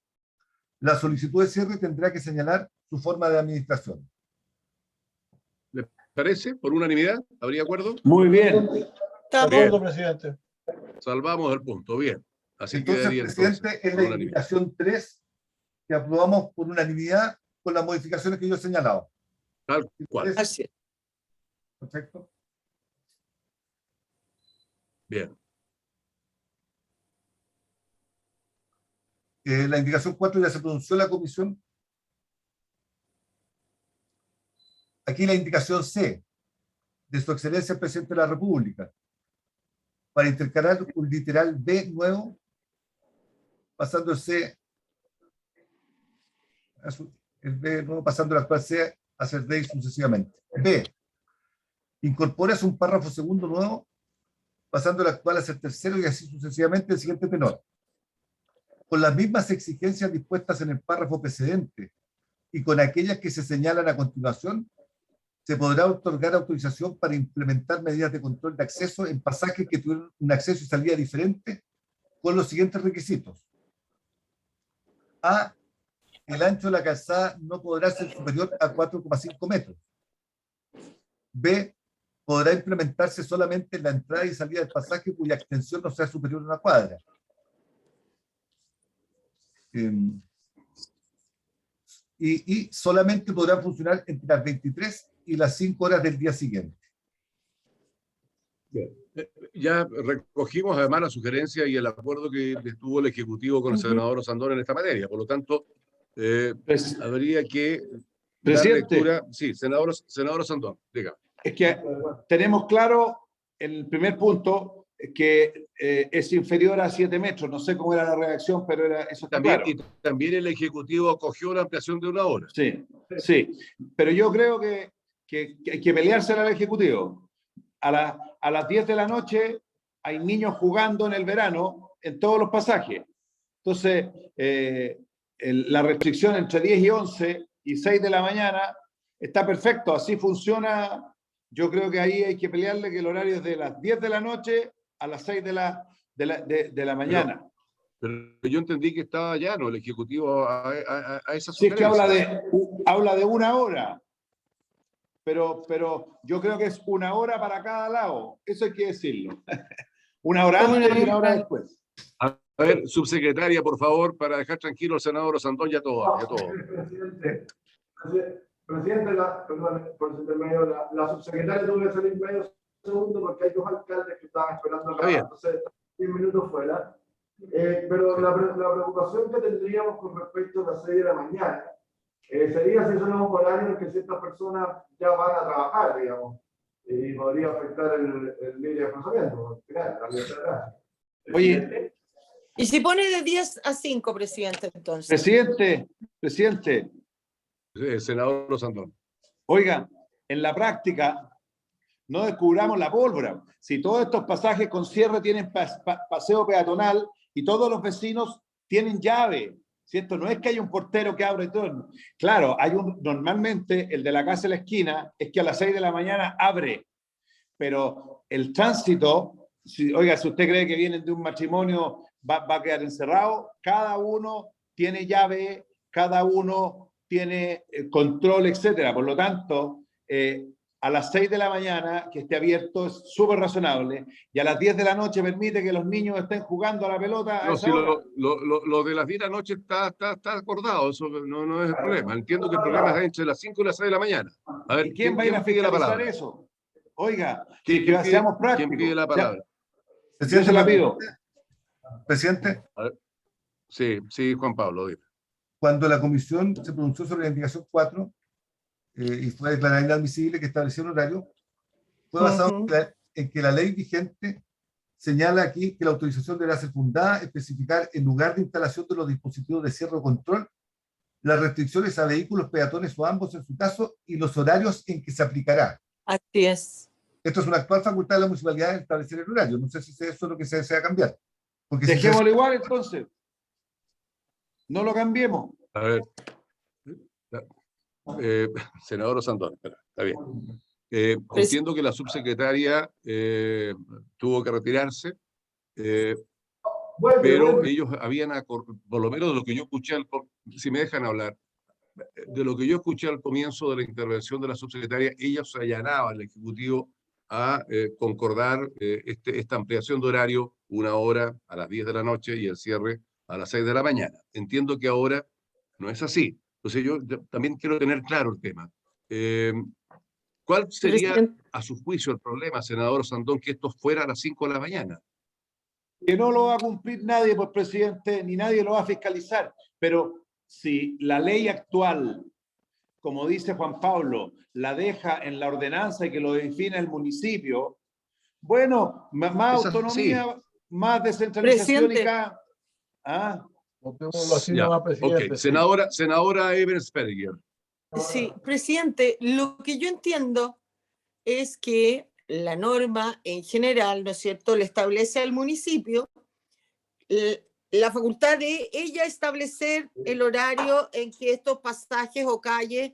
B: La solicitud de cierre tendrá que señalar su forma de administración.
A: ¿Parece? ¿Por unanimidad? ¿Habría acuerdo?
F: Muy bien.
C: De
E: Estamos-
C: acuerdo, presidente.
A: Salvamos el punto. Bien. Así
B: Entonces,
A: quedaría
B: presidente,
A: entonces.
B: es
A: por
B: la
A: unanimidad.
B: indicación 3 que aprobamos por unanimidad con las modificaciones que yo he señalado.
A: Tal cual.
E: Así es.
B: Perfecto.
A: Bien.
B: La indicación 4 ya se pronunció la comisión. Aquí la indicación C, de su excelencia el presidente de la República, para intercalar un literal B nuevo, pasando el C, el B nuevo, pasando el actual C a ser D y sucesivamente. B, incorporas un párrafo segundo nuevo, pasando el actual a ser tercero y así sucesivamente el siguiente tenor. Con las mismas exigencias dispuestas en el párrafo precedente y con aquellas que se señalan a continuación, se podrá otorgar autorización para implementar medidas de control de acceso en pasajes que tuvieron un acceso y salida diferente con los siguientes requisitos. A, el ancho de la calzada no podrá ser superior a 4,5 metros. B, podrá implementarse solamente en la entrada y salida del pasaje cuya extensión no sea superior a 1 cuadra. Y solamente podrá funcionar entre las 23 y las 5 horas del día siguiente.
A: Ya recogimos además la sugerencia y el acuerdo que tuvo el Ejecutivo con el senador Osandón en esta materia. Por lo tanto, habría que dar
F: Presidente.
A: lectura. Sí, senador Osandón, diga.
F: Es que tenemos claro en el primer punto que es inferior a 7 metros. No sé cómo era la redacción, pero eso está
A: También,
F: claro.
A: y también el Ejecutivo acogió la ampliación de 1 hora.
F: Sí, sí. Pero yo creo que hay que peleársela al Ejecutivo. A las 10 de la noche hay niños jugando en el verano en todos los pasajes. Entonces, la restricción entre 10 y 11 y 6 de la mañana está perfecto. Así funciona. Yo creo que ahí hay que pelearle que el horario es de las 10 de la noche a las 6 de la mañana.
A: Pero yo entendí que estaba llano el Ejecutivo a esa
F: Si es que
A: sugerencia.
F: habla de 1 hora. pero yo creo que es 1 hora para cada lado. Eso hay que decirlo. 1 hora antes y 1 hora después.
A: A ver, subsecretaria, por favor, para dejar tranquilo al senador Osandón y a todos.
H: Presidente, perdón, por su intermedio, la subsecretaria tuvo que salir medio segundo porque hay 2 alcaldes que estaban esperando acá, entonces 10 minutos fuera. Pero la preocupación que tendríamos con respecto a las 6 de la mañana sería si son los horarios en que ciertas personas ya van a trabajar, digamos, y podría afectar el libre desplazamiento, al final, la libertad de tránsito.
F: Oye,
E: ¿Y si pone de 10 a 5, presidente, entonces?
F: Presidente.
A: Senador Osandón.
F: Oiga, en la práctica no descubramos la pólvora. Si todos estos pasajes con cierre tienen paseo peatonal y todos los vecinos tienen llave, ¿cierto? No es que haya un portero que abre todo. Claro, normalmente el de la casa de la esquina es que a las 6 de la mañana abre, pero el tránsito, oiga, si usted cree que vienen de un matrimonio, va a quedar encerrado. Cada uno tiene llave, cada uno tiene control, etcétera. Por lo tanto, a las 6 de la mañana que esté abierto es súper razonable, y a las 10 de la noche permite que los niños estén jugando a la pelota.
A: No, si lo de las 10 de la noche está acordado, eso no es el problema. Entiendo que el problema es entre las 5 y las 6 de la mañana. A ver,
F: ¿Y quién va a ir a fiscalizar eso? Oiga, que seamos prácticos.
A: ¿Quién pide la palabra?
F: Yo se la pido.
B: Presidente.
A: Sí, Juan Pablo, dime.
B: Cuando la comisión se pronunció sobre la indicación 4 y fue declarada inadmisible que establecía un horario, fue basado en que la ley vigente señala aquí que la autorización deberá ser fundada, especificar el lugar de instalación de los dispositivos de cierre o control, las restricciones a vehículos, peatones o ambos en su caso, y los horarios en que se aplicará.
E: Así es.
B: Esto es una actual facultad de la municipalidad de establecer el horario. No sé si eso es lo que se desea cambiar. Porque
F: dejémoslo igual entonces. No lo cambiemos.
A: A ver. Senador Osandón, está bien. Entiendo que la subsecretaria tuvo que retirarse, pero ellos habían, por lo menos de lo que yo escuché, si me dejan hablar, de lo que yo escuché al comienzo de la intervención de la subsecretaria, ellos allanaban al Ejecutivo a concordar esta ampliación de horario, 1 hora a las 10 de la noche y el cierre a las 6 de la mañana. Entiendo que ahora no es así. Entonces yo también quiero tener claro el tema. ¿Cuál sería, a su juicio, el problema, senador Sandón, que esto fuera a las 5 de la mañana?
F: Que no lo va a cumplir nadie, pues, presidente, ni nadie lo va a fiscalizar. Pero si la ley actual, como dice Juan Pablo, la deja en la ordenanza y que lo define el municipio, bueno, más autonomía, más descentralización y cada...
A: Okay. Senadora Eversberger.
E: Sí, presidente, lo que yo entiendo es que la norma en general, ¿no es cierto?, le establece al municipio la facultad de ella establecer el horario en que estos pasajes o calles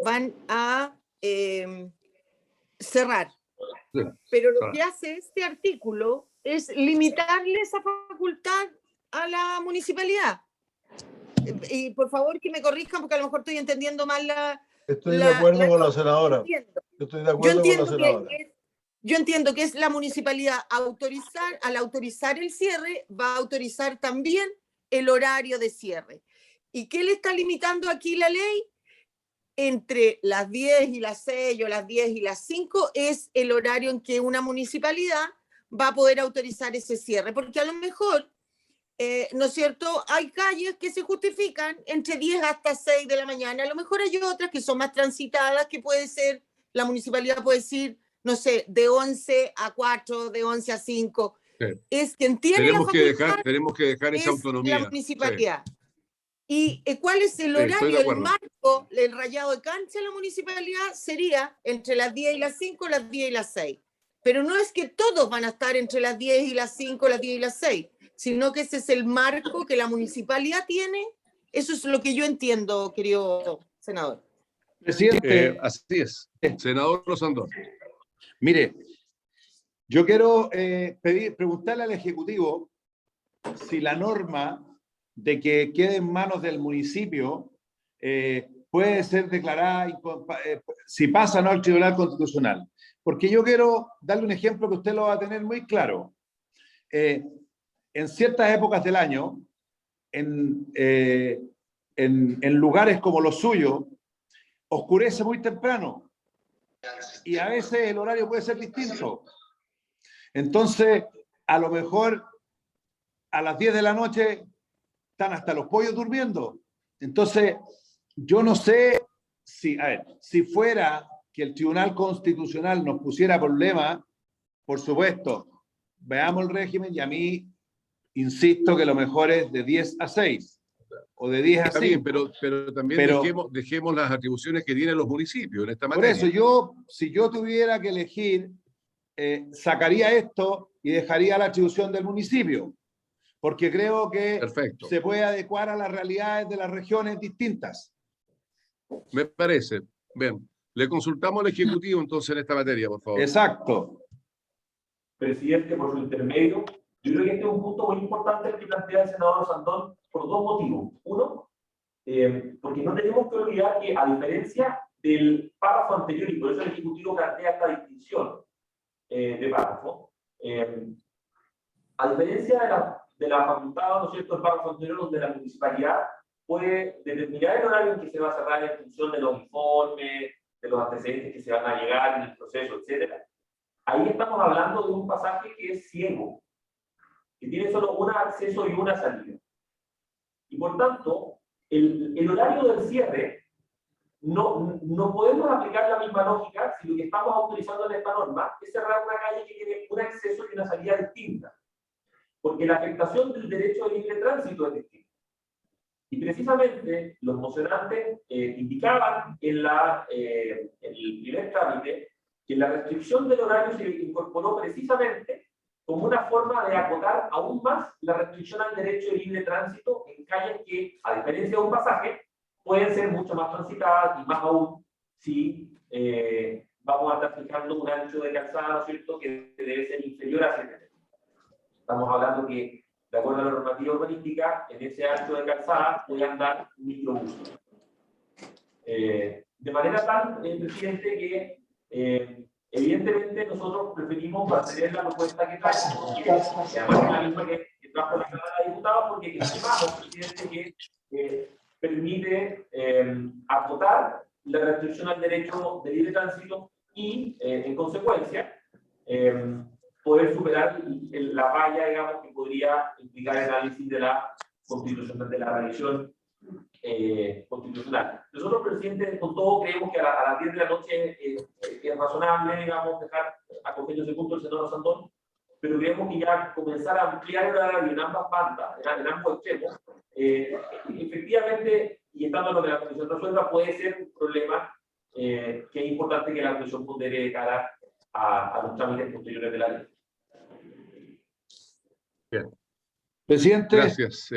E: van a cerrar.
A: Sí,
E: pero lo que hace este artículo es limitarle esa facultad a la municipalidad. Y por favor que me corrijan porque a lo mejor estoy entendiendo mal
C: Estoy de acuerdo con la senadora. Estoy de acuerdo con la senadora.
E: Yo entiendo que es la municipalidad al autorizar el cierre, va a autorizar también el horario de cierre. ¿Y qué le está limitando aquí la ley? Entre las 10 y las 6 o las 10 y las 5 es el horario en que una municipalidad va a poder autorizar ese cierre, porque a lo mejor, ¿no es cierto?, hay calles que se justifican entre 10 hasta 6 de la mañana, a lo mejor hay otras que son más transitadas, que puede ser, la municipalidad puede decir, no sé, de 11 a 4, de 11 a 5. Sí. Es quien tiene
A: tenemos que dejar esa autonomía.
E: La municipalidad. Sí. ¿Y cuál es el horario, el marco, el rayado de cancha de la municipalidad? Sería entre las 10 y las 5, las 10 y las 6. Pero no es que todos van a estar entre las 10 y las 5, las 10 y las 6, sino que ese es el marco que la municipalidad tiene. Eso es lo que yo entiendo, querido senador.
F: Presidente.
A: Así es. Senador Rosandón.
F: Mire, yo quiero preguntarle al Ejecutivo si la norma de que quede en manos del municipio puede ser declarada, si pasa o no al Tribunal Constitucional. Porque yo quiero darle un ejemplo que usted lo va a tener muy claro. En ciertas épocas del año, en lugares como los suyos, oscurece muy temprano y a veces el horario puede ser distinto. Entonces, a lo mejor a las 10 de la noche están hasta los pollos durmiendo. Entonces, yo no sé si, a ver, si fuera que el Tribunal Constitucional nos pusiera problemas, por supuesto, veamos el régimen y a mí insisto que lo mejor es de 10 a 6 o de 10 a 5.
A: Está bien, pero también dejemos las atribuciones que tienen los municipios en esta materia.
F: Por eso si yo tuviera que elegir, sacaría esto y dejaría la atribución del municipio, porque creo que
A: Perfecto.
F: se puede adecuar a las realidades de las regiones distintas.
A: Me parece. Bien, le consultamos al Ejecutivo entonces en esta materia, por favor.
F: Exacto.
G: Presidente, por su intermedio, yo creo que este es un punto muy importante el que plantea el senador Sandón por dos motivos. Uno, porque no tenemos que olvidar que, a diferencia del párrafo anterior, y por eso el Ejecutivo plantea esta distinción de párrafo, a diferencia de la facultad, ¿no es cierto?, el párrafo anterior, donde la municipalidad puede determinar el horario en que se va a cerrar en función de los informes, de los antecedentes que se van a llegar en el proceso, etc. Ahí estamos hablando de un pasaje que es ciego, que tiene solo un acceso y una salida. Y por tanto, el horario del cierre, no podemos aplicar la misma lógica si lo que estamos autorizando en esta norma es cerrar una calle que tiene un acceso y una salida distinta. Porque la afectación del derecho de libre tránsito es distinta. Y precisamente los mocionantes indicaban en el primer trámite que la restricción del horario se incorporó precisamente como una forma de acotar aún más la restricción al derecho de libre tránsito en calles que, a diferencia de un pasaje, pueden ser mucho más transitadas, y más aún si vamos a estar fijando un ancho de calzada, ¿no es cierto?, que debe ser inferior a 7 metros. Estamos hablando que, de acuerdo a la normativa urbanística, en ese ancho de calzada puede andar un microbús. De manera tal, presidente, que evidentemente nosotros preferimos mantener la propuesta que traemos, que además es la misma que trajo la Cámara de Diputados, porque estimamos, presidente, que permite acotar la restricción al derecho de libre tránsito y, en consecuencia, poder superar la valla, digamos, que podría implicar el análisis de la constitución, de la revisión constitucional. Nosotros, presidente, con todo creemos que a las 10 de la noche es razonable, digamos, dejar acogiendo ese punto el senador Sandón, pero creemos que ya comenzar a ampliar el horario en ambas bandas, en ambos extremos, efectivamente, y estando en lo que la Comisión resuelva, puede ser un problema que es importante que la Comisión pondere de cara a los trámites posteriores de la ley.
A: Bien.
F: Presidente.
A: Gracias,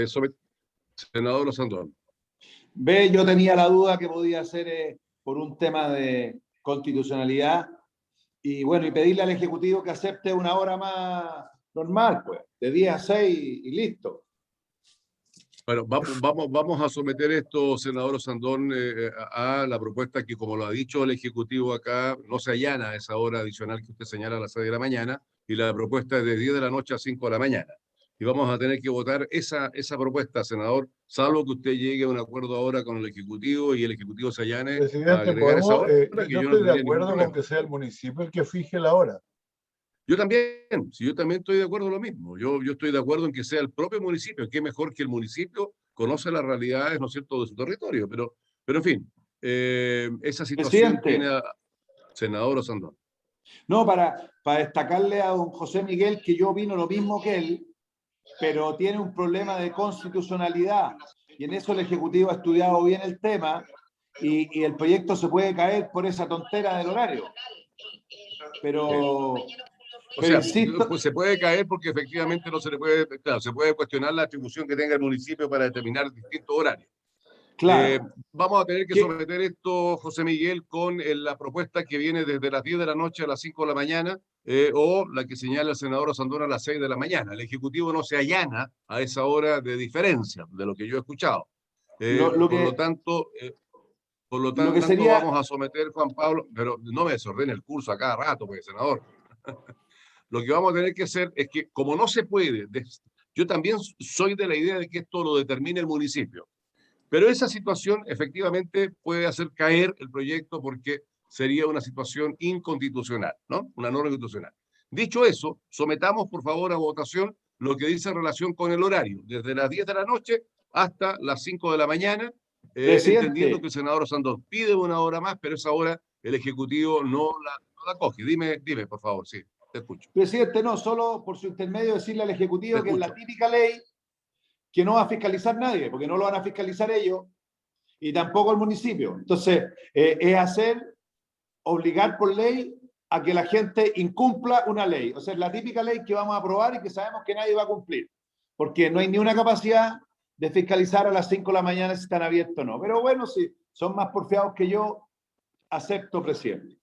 A: senador Sandón.
F: Yo tenía la duda que podía ser por un tema de constitucionalidad y bueno, y pedirle al Ejecutivo que acepte una hora más normal, pues, de 10 a 6 y listo.
A: Bueno, vamos a someter esto, senador Sandón, a la propuesta que, como lo ha dicho el Ejecutivo acá, no se allana a esa hora adicional que usted señala a las 6 de la mañana, y la propuesta es de 10 de la noche a 5 de la mañana. Y vamos a tener que votar esa propuesta, senador, salvo que usted llegue a un acuerdo ahora con el Ejecutivo y el Ejecutivo se allane
C: Presidente,
A: a agregar esa hora.
C: yo estoy de acuerdo con que sea el municipio el que fije la hora.
A: Yo también estoy de acuerdo en lo mismo. Yo estoy de acuerdo en que sea el propio municipio. Qué mejor que el municipio conoce las realidades, ¿no es cierto?, de su territorio. Pero en fin, esa situación tiene a senador Sandón.
F: No, para destacarle a don José Miguel que yo opino lo mismo que él, pero tiene un problema de constitucionalidad. Y en eso el Ejecutivo ha estudiado bien el tema y el proyecto se puede caer por esa tontera del horario. Pero...
A: O sea, pues se puede caer porque efectivamente no se le puede, claro, se puede cuestionar la atribución que tenga el municipio para determinar distintos horarios.
F: Claro.
A: Vamos a tener que someter esto, José Miguel, con la propuesta que viene desde las 10 de la noche a las 5 de la mañana, o la que señala el senador Sandón a las 6 de la mañana. El Ejecutivo no se allana a esa hora de diferencia, de lo que yo he escuchado. Por lo tanto, Por lo
F: Lo
A: tanto,
F: que sería-
A: vamos a someter, Juan Pablo, pero no me desordene el curso a cada rato, pues, senador. Lo que vamos a tener que hacer es que, como no se puede, yo también soy de la idea de que esto lo determine el municipio, pero esa situación efectivamente puede hacer caer el proyecto porque sería una situación inconstitucional, ¿no? Una norma constitucional. Dicho eso, sometamos por favor a votación lo que dice en relación con el horario, desde las 10 de la noche hasta las 5 de la mañana,
F: Presidente.
A: entendiendo que el senador Sandón pide una hora más, pero esa hora el Ejecutivo no la coge. Dime, por favor, sí, te escucho.
F: Presidente, no, solo por su intermedio decirle al Ejecutivo
A: Te
F: que es la
A: escucho.
F: típica ley que no va a fiscalizar nadie, porque no lo van a fiscalizar ellos y tampoco el municipio. Entonces, es obligar por ley a que la gente incumpla una ley. O sea, es la típica ley que vamos a aprobar y que sabemos que nadie va a cumplir, porque no hay ni una capacidad de fiscalizar a las 5 de la mañana si están abiertos o no. Pero bueno, si son más porfiados que yo, acepto, presidente.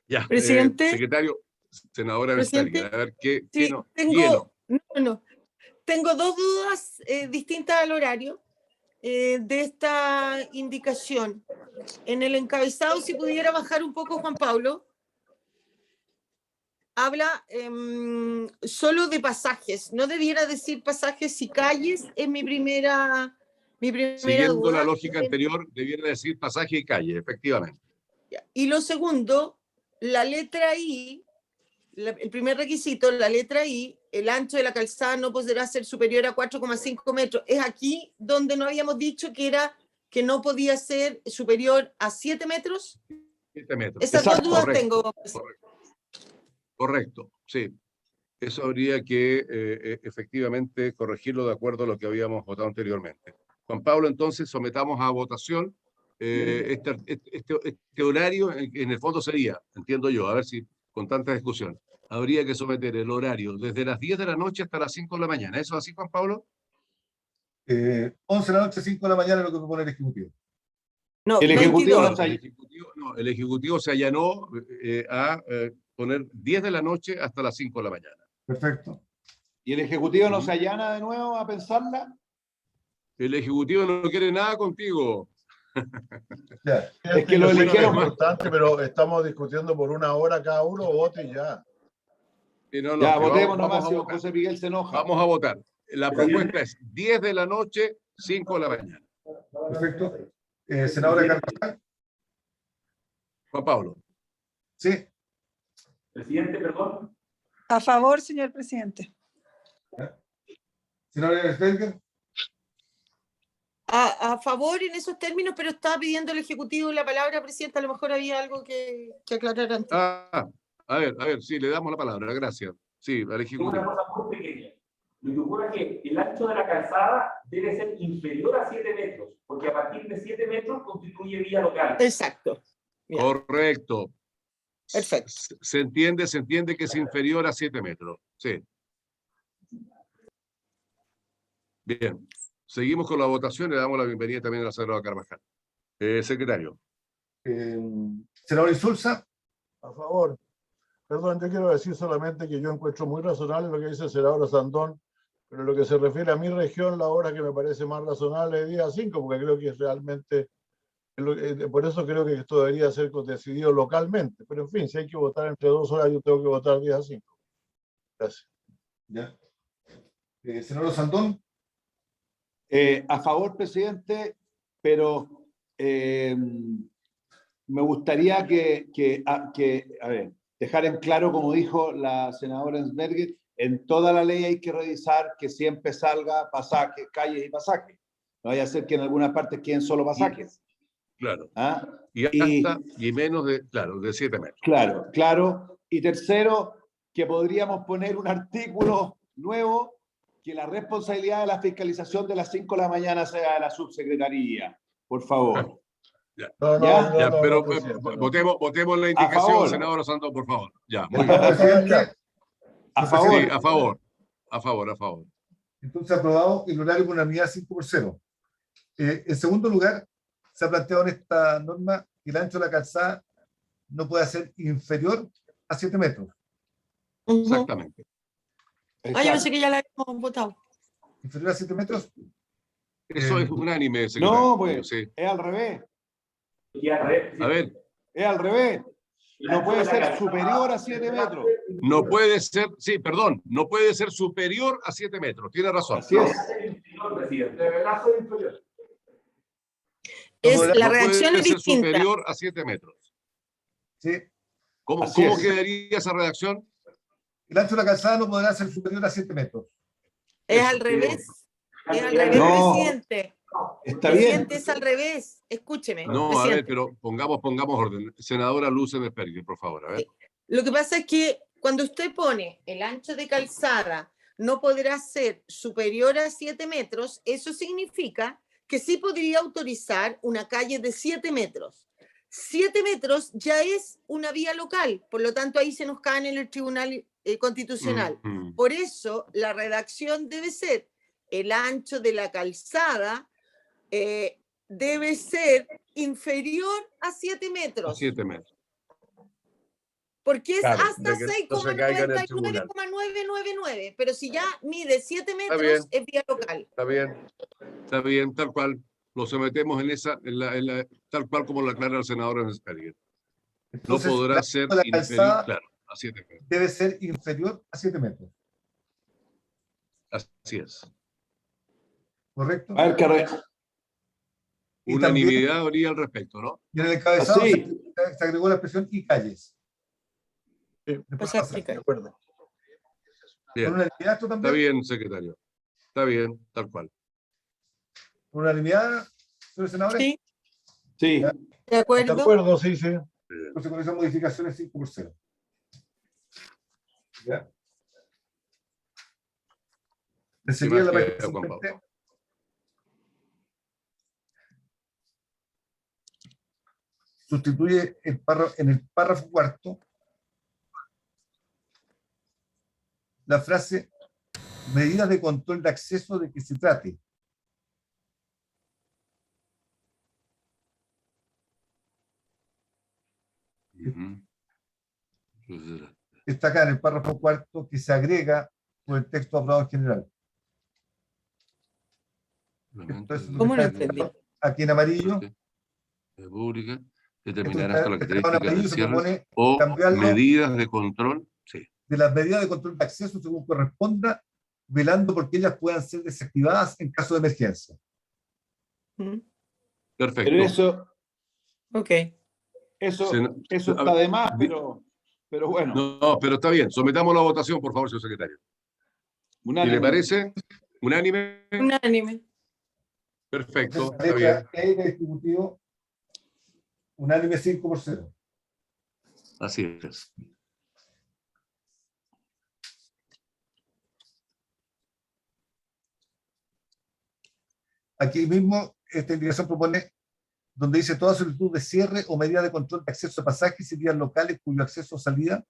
A: Ya,
E: Presidente.
A: secretario, senadora
E: Presidente,
A: Bertalli, a ver qué
E: Sí,
A: no.
E: tengo dos dudas distintas al horario de esta indicación. En el encabezado, si pudiera bajar un poco, Juan Pablo, habla solo de pasajes, no debiera decir pasajes y calles, es mi primera
A: Siguiendo
E: duda.
A: la lógica anterior, debiera decir pasaje y calle, efectivamente.
E: Y lo segundo, la letra I, el primer requisito, la letra I, el ancho de la calzada no podrá ser superior a 4,5 metros. Es aquí donde no habíamos dicho que no podía ser superior a 7 metros.
A: 7 metros.
E: Esas
F: Exacto,
E: dos dudas
A: correcto,
E: tengo.
A: Correcto, sí. Eso habría que efectivamente corregirlo de acuerdo a lo que habíamos votado anteriormente. Juan Pablo, entonces sometamos a votación este horario, en el fondo sería, entiendo yo, a ver si con tanta discusión, habría que someter el horario desde las 10 de la noche hasta las 5 de la mañana. ¿Eso así, Juan Pablo?
B: 11 de la noche, 5 de la mañana es lo que propone el Ejecutivo.
E: No,
F: El Ejecutivo
E: 22.
A: El Ejecutivo se allanó a poner 10 de la noche hasta las 5 de la mañana.
B: Perfecto.
F: ¿Y el Ejecutivo no se allana de nuevo a pensarla?
A: El Ejecutivo no quiere nada contigo.
B: Ya.
F: Es que lo
C: Yo sé que es
F: eligieron.
C: importante, pero estamos discutiendo por una hora cada uno, vote y ya.
A: No,
F: Ya,
A: que
F: votemos
A: vamos
F: nomás,
A: a
F: si
A: votar.
F: José Miguel se enoja.
A: Vamos a votar. La propuesta es 10 de la noche, 5 de la mañana.
B: Perfecto. Senadora Carvajal.
A: Juan Pablo.
B: Sí.
G: Presidente, perdón.
I: A favor, señor presidente.
B: Senadora Eresberger.
E: A favor en esos términos, pero estaba pidiendo el Ejecutivo la palabra, presidenta. A lo mejor había algo que aclarar antes.
A: A ver, sí, le damos la palabra, gracias. Sí, al
G: Una
A: Ejecutivo.
G: cosa muy pequeña. Lo que ocurre es que el ancho de la calzada debe ser inferior a 7 metros, porque a partir de 7 metros constituye vía local.
E: Exacto. Ya.
A: Correcto.
E: Perfecto.
A: Se entiende que es inferior a 7 metros. Sí. Bien. Seguimos con la votación y le damos la bienvenida también a la senadora Carvajal. Secretario.
B: Senador Insulza.
C: A favor. Perdón, yo quiero decir solamente que yo encuentro muy razonable lo que dice el senador Sandón, pero lo que se refiere a mi región, la hora que me parece más razonable es día 5, porque creo que es realmente, por eso creo que esto debería ser decidido localmente. Pero en fin, si hay que votar entre 2 horas, yo tengo que votar día 5. Gracias.
B: Ya. Senador Sandón.
F: A favor, presidente, pero me gustaría a ver, dejar en claro, como dijo la senadora Ensberger, en toda la ley hay que revisar que siempre salga pasajes, calles y pasajes. No vaya a ser que en algunas partes queden solo pasajes.
A: Claro.
F: ¿Ah?
A: Y menos de 7 metros.
F: Claro. Y tercero, que podríamos poner un artículo nuevo que la responsabilidad de la fiscalización de las 5 de la mañana sea de la subsecretaría. Por favor.
A: Ya.
C: No,
A: Pero
C: presidente, no.
A: votemos la
F: A
A: indicación,
F: favor.
A: senador Sandón, por favor. Ya, muy bien.
B: Senador presidente.
F: A favor.
A: Sí, a favor.
B: Entonces, aprobado el horario con unanimidad 5-0. En segundo lugar, se ha planteado en esta norma que el ancho de la calzada no puede ser inferior a 7 metros.
A: Exactamente.
E: Yo pensé que ya la habíamos votado.
B: Inferior a 7 metros.
A: Eso es unánime, secretario.
F: No, pues,
A: Sí.
F: es al revés.
G: Y al revés.
A: A ver,
F: Es al revés. No puede ser superior a 7 metros.
A: no puede ser, sí, perdón, no puede ser superior a 7 metros. Tiene razón.
F: Así es.
G: Presidente.
H: Deberá ser inferior.
E: La
A: No
E: redacción
A: puede
E: es
A: ser
E: distinta.
A: superior a 7 metros.
B: ¿sí?
A: ¿Cómo
F: Así es.
A: quedaría esa redacción?
B: El ancho de la calzada no podrá ser superior a 7 metros.
E: Es
A: Eso,
E: al revés. Es al
G: No.
E: revés, presidente.
F: Está bien.
E: Presidente, es al revés. Escúcheme.
A: No, a ver,
E: presidente.
A: pero pongamos orden. Senadora Luz Espergue, por favor, a ver.
E: Lo que pasa es que cuando usted pone el ancho de calzada no podrá ser superior a 7 metros, eso significa que sí podría autorizar una calle de 7 metros. 7 metros ya es una vía local, por lo tanto ahí se nos cae en el Tribunal Constitucional. Por eso la redacción debe ser el ancho de la calzada debe ser inferior a 7 metros.
A: A 7 metros.
E: Porque es
A: Claro,
E: hasta
A: de que no se caiga en el tribunal.
E: 6,999, pero si ya mide 7
A: bien.
E: metros, es vía local.
A: Está bien, tal cual. Lo sometemos tal cual como lo aclara el senador Espergue. No
B: Entonces,
A: podrá
B: la
A: ser
B: calzada
A: inferior, claro, a 7 metros.
B: debe ser inferior a 7 metros.
A: Así es.
B: ¿Correcto?
F: A ver,
B: Y
A: Unanimidad habría al respecto, ¿no?
B: Y en el encabezado
F: Así.
B: se agregó la expresión y calles.
C: Sí,
B: Después
E: Pasar
B: pasa.
E: y
C: de
E: calles.
C: acuerdo.
A: Bien.
B: ¿Con unanimidad esto
A: Está
B: también?
A: bien, secretario. Está bien, tal cual.
B: ¿Con unanimidad, señores senadores?
E: Sí,
F: Sí.
E: de
C: De
E: acuerdo.
C: acuerdo, sí, sí.
B: Entonces con esas modificaciones 5-0. ¿Ya? Le
A: ¿Qué
B: seguía
A: más
B: la
A: queda,
B: página
A: Juan
B: siguiente.
A: Pablo?
B: Sustituye en el párrafo cuarto la frase medidas de control de acceso de que se trate. Está acá en el párrafo cuarto que se agrega por el texto aprobado en general. Esto es lo
E: ¿Cómo
B: que
E: lo
B: está
E: entendí?
B: aquí en amarillo.
A: Pública,
B: Esto
A: determinar
B: está
A: hasta la
B: en
A: característica
B: amarillo,
A: del
B: se
A: cierre
B: propone
A: o
B: cambiarlo
A: medidas de control. Sí.
B: de las medidas de control de acceso según corresponda, velando porque ellas puedan ser desactivadas en caso de emergencia.
A: Perfecto.
F: Pero eso
E: Ok.
F: está de más, pero bueno.
A: No, pero está bien. Sometamos la votación, por favor, señor secretario.
F: Unánime.
A: ¿Y le parece? ¿Unánime?
E: Unánime.
A: Perfecto,
B: La
A: está bien.
B: letra E del Ejecutivo, unánime 5-0.
A: Así es.
B: Aquí mismo, esta indicación propone, donde dice toda solicitud de cierre o medida de control de acceso a pasajes y vías locales cuyo acceso o salida,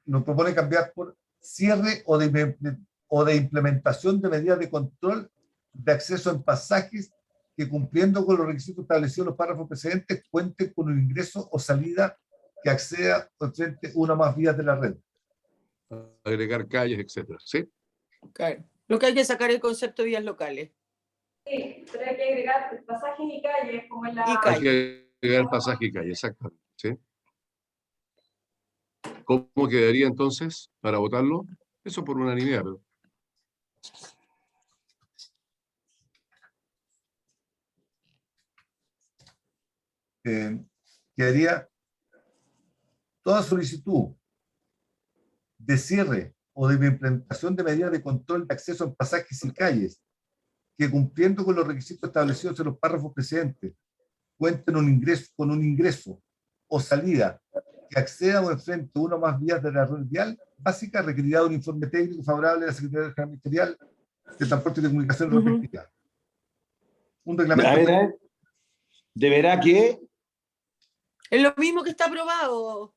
B: nos propone cambiar por cierre o de implementación de medidas de control de acceso en pasajes que cumpliendo con los requisitos establecidos en los párrafos precedentes cuenten con un ingreso o salida que acceda o enfrente una o más vías de la red.
A: Agregar calles, etcétera. ¿Sí?
E: Claro. Lo que hay que sacar es el concepto de vías locales.
D: Sí, pero hay que agregar pasajes y calles como en la...
E: Y
A: Hay
E: calles.
A: que agregar pasaje y calle, exactamente. ¿Sí? ¿Cómo quedaría entonces para votarlo? Eso por unanimidad, pero...
B: Quedaría toda solicitud de cierre o de implementación de medidas de control de acceso en pasajes y calles que cumpliendo con los requisitos establecidos en los párrafos precedentes cuenten con un ingreso o salida que acceda o enfrente una o más vías de la red vial básica requerirá un informe técnico favorable de la Secretaría General Ministerial de Transporte y Comunicaciones respectiva. Un reglamento.
F: A ver. ¿Deberá que?
E: Es lo mismo que está aprobado,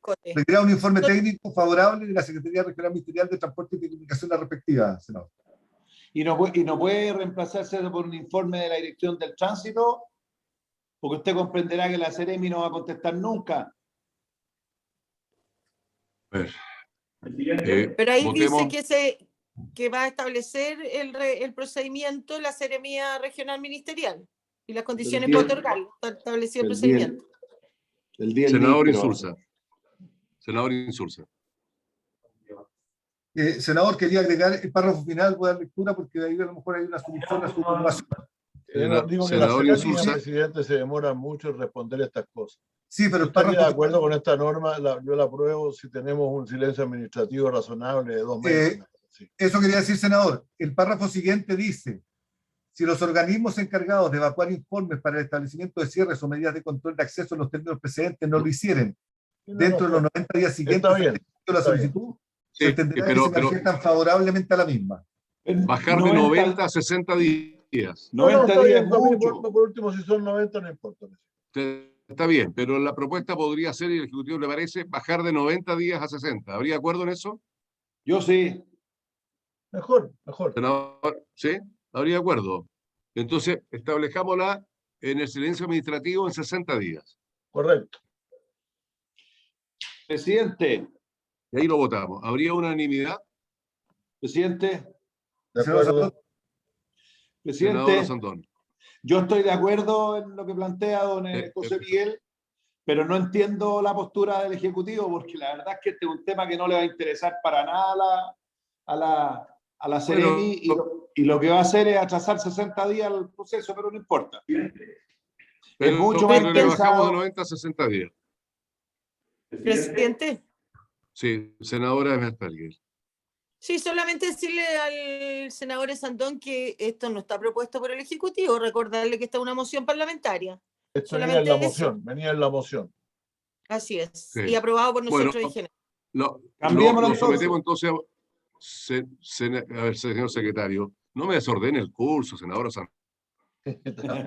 E: Cote.
B: Requerirá un informe técnico favorable de la Secretaría Regional Ministerial de Transporte y Comunicaciones respectiva, senador.
F: ¿Y no puede reemplazarse por un informe de la Dirección del Tránsito? Porque usted comprenderá que la Seremi no va a contestar nunca.
A: A ver.
G: El siguiente.
E: Pero ahí
A: Votemos.
E: dice que que va a establecer el procedimiento, la Seremía Regional Ministerial y las condiciones para otorgarlo. Está establecido el procedimiento.
F: El día
A: Senador
F: pero-
A: Insulza. Senador Insulza.
B: Senador, quería agregar el párrafo final, voy a dar lectura porque de ahí a lo mejor hay una solución a su preocupación.
C: Digo que
A: Senador
C: la Seremía,
A: Insulza.
C: presidente, se demora mucho en responder estas cosas.
B: Sí, pero
C: Yo
B: el
C: estaría de
B: párrafo
C: acuerdo con esta norma, yo la apruebo si tenemos un silencio administrativo razonable de 2 meses. Sí.
B: Eso quería decir, senador. El párrafo siguiente dice: si los organismos encargados de evacuar informes para el establecimiento de cierres o medidas de control de acceso en los términos precedentes no lo hicieren dentro de los 90 días siguientes
C: Está bien,
B: a la
C: está bien.
B: solicitud,
A: Sí,
B: se entenderá
A: pero-
B: que se manifiestan favorablemente a la misma.
A: Bajar de 90 a 60 días.
F: 90
C: está
F: días
C: bien,
F: es
C: para mí,
F: mucho.
C: por último, si son 90, no importa.
A: Está bien, pero la propuesta podría ser, y el Ejecutivo le parece, bajar de 90 días a 60. ¿Habría acuerdo en eso?
F: Yo sí.
C: Mejor.
A: Senador, ¿sí? ¿Habría acuerdo? Entonces, establezcámosla en el silencio administrativo en 60 días.
C: Correcto.
F: Presidente,
A: Y ahí lo votamos. ¿Habría unanimidad?
F: presidente,
C: De acuerdo.
A: Senador
F: presidente,
A: Sandón.
F: yo estoy de acuerdo en lo que plantea don
A: Sí,
F: José Miguel, pero no entiendo la postura del Ejecutivo, porque la verdad es que este es un tema que no le va a interesar para nada a la Seremi, y lo que va a hacer es atrasar 60 días el proceso, pero no importa.
A: Pero,
F: mucho más
A: pero le bajamos
F: pensado.
A: de 90 a 60 días.
E: Presidente.
A: Sí, senadora Mertelguer.
E: Sí, solamente decirle al senador Sandón que esto no está propuesto por el Ejecutivo, recordarle que está una moción parlamentaria.
C: Esto venía
E: Solamente
C: en la
E: eso.
C: moción, venía en la moción.
E: Así es.
A: Sí.
E: Y aprobado por nosotros
A: Bueno,
E: en general.
F: Cambiémoslo
A: lo
F: entonces.
A: sometemos entonces a ver, señor secretario, no me desordene el curso, senador Sandón.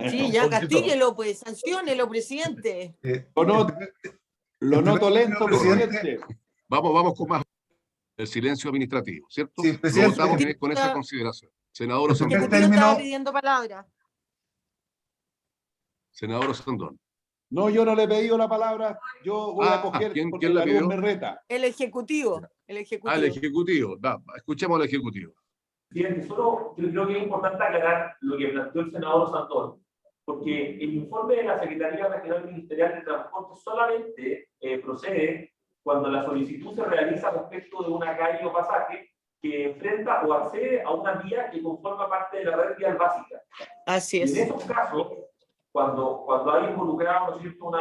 E: Sí, ya castíguelo, pues, sanciónelo, presidente.
F: Lo noto lento,
B: presidente.
F: presidente.
A: Vamos con más. El silencio administrativo, ¿cierto?
B: Sí,
A: Lo
B: presidente.
A: votamos con esa consideración. Senador
B: En
A: Sandón.
B: primer
E: Ejecutivo estaba
B: término,
E: pidiendo palabra.
A: Senador Sandón.
F: No, yo no le he pedido la palabra, yo voy a coger
A: ¿quién
F: porque
A: la
F: la
A: pidió?
F: luz me reta.
E: El Ejecutivo. El Ejecutivo.
A: Al Ejecutivo. Escuchemos al Ejecutivo.
G: Presidente, solo yo creo que es importante aclarar lo que planteó el senador Sandón, porque el informe de la Secretaría Regional Ministerial de Transporte solamente procede cuando la solicitud se realiza respecto de una calle o pasaje que enfrenta o accede a una vía que conforma parte de la red vial básica.
E: Así
G: Y
E: es.
G: en esos casos, cuando hay involucrado, ¿no es cierto?,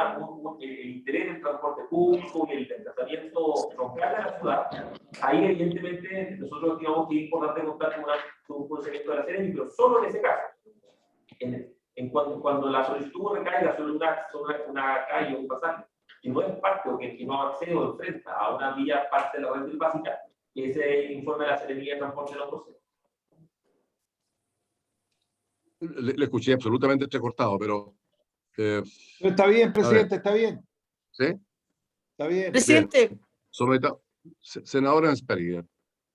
G: el interés del transporte público y el desplazamiento local de la ciudad, ahí evidentemente nosotros digamos que es importante contar con un procedimiento de la Seremi, pero solo en ese caso. Cuando la solicitud recaiga sobre una calle o un pasaje que no es parte o que no accede o enfrenta a una vía parte de la red básica, ese informe de la Seremi de Transporte no procede.
A: Le escuché absolutamente entrecortado, pero...
F: Está bien, presidente, está bien.
A: ¿Sí?
F: Está bien.
E: Presidente.
A: Senadora Speria.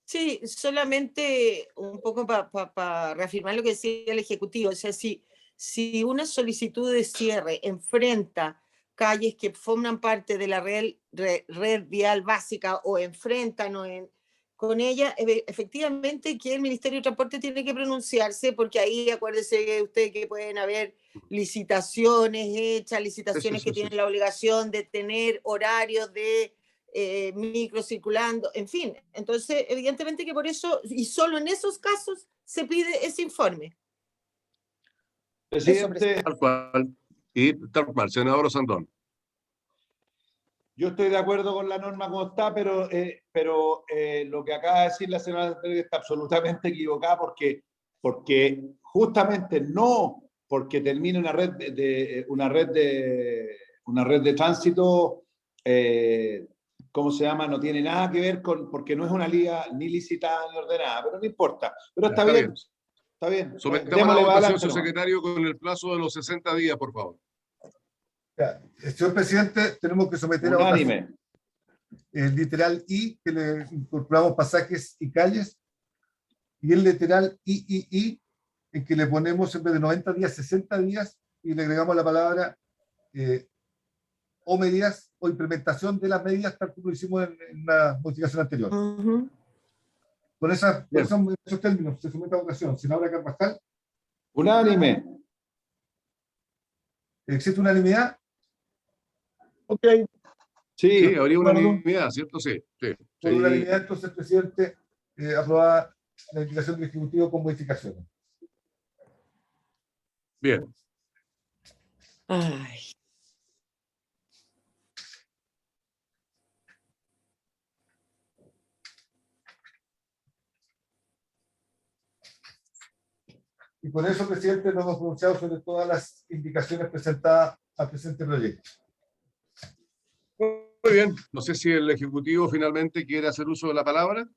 E: Sí, solamente un poco para reafirmar lo que decía el Ejecutivo. O sea, si una solicitud de cierre enfrenta calles que forman parte de la red vial básica o enfrentan con ella, efectivamente que el Ministerio de Transporte tiene que pronunciarse, porque ahí acuérdese usted que pueden haber licitaciones hechas, licitaciones que tienen la obligación de tener horarios de micro circulando, en fin. Entonces, evidentemente que por eso, y solo en esos casos, se pide ese informe.
F: Presidente,
A: Tal cual. Y tal cual, senador Sandón.
F: yo estoy de acuerdo con la norma como está, pero lo que acaba de decir la señora está absolutamente equivocada, porque justamente no porque termine una red de tránsito, ¿cómo se llama? No tiene nada que ver porque no es una liga ni licitada ni ordenada, pero no importa. Pero está bien. Está bien.
A: Sometamos a la votación, señor secretario, con el plazo de los 60 días, por favor.
B: Ya, señor presidente, tenemos que someter
F: unánime
B: a votación el literal I, que le incorporamos pasajes y calles, y el literal I, en que le ponemos en vez de 90 días, 60 días, y le agregamos la palabra o medidas o implementación de las medidas, tal como lo hicimos en la modificación anterior. Por esos términos se somete a votación. Senadora Carvajal,
F: Unánime.
B: ¿existe unanimidad?
C: Ok,
A: Sí,
F: Sí,
A: habría
C: acuerdo.
A: unanimidad, ¿cierto? Sí, sí.
B: Por unanimidad, entonces, presidente, aprobada la indicación del Ejecutivo con modificaciones.
A: Bien.
E: Ay.
B: Y por eso, presidente, nos hemos pronunciado sobre todas las indicaciones presentadas al presente proyecto.
A: Muy bien. No sé si el Ejecutivo finalmente quiere hacer uso de la palabra.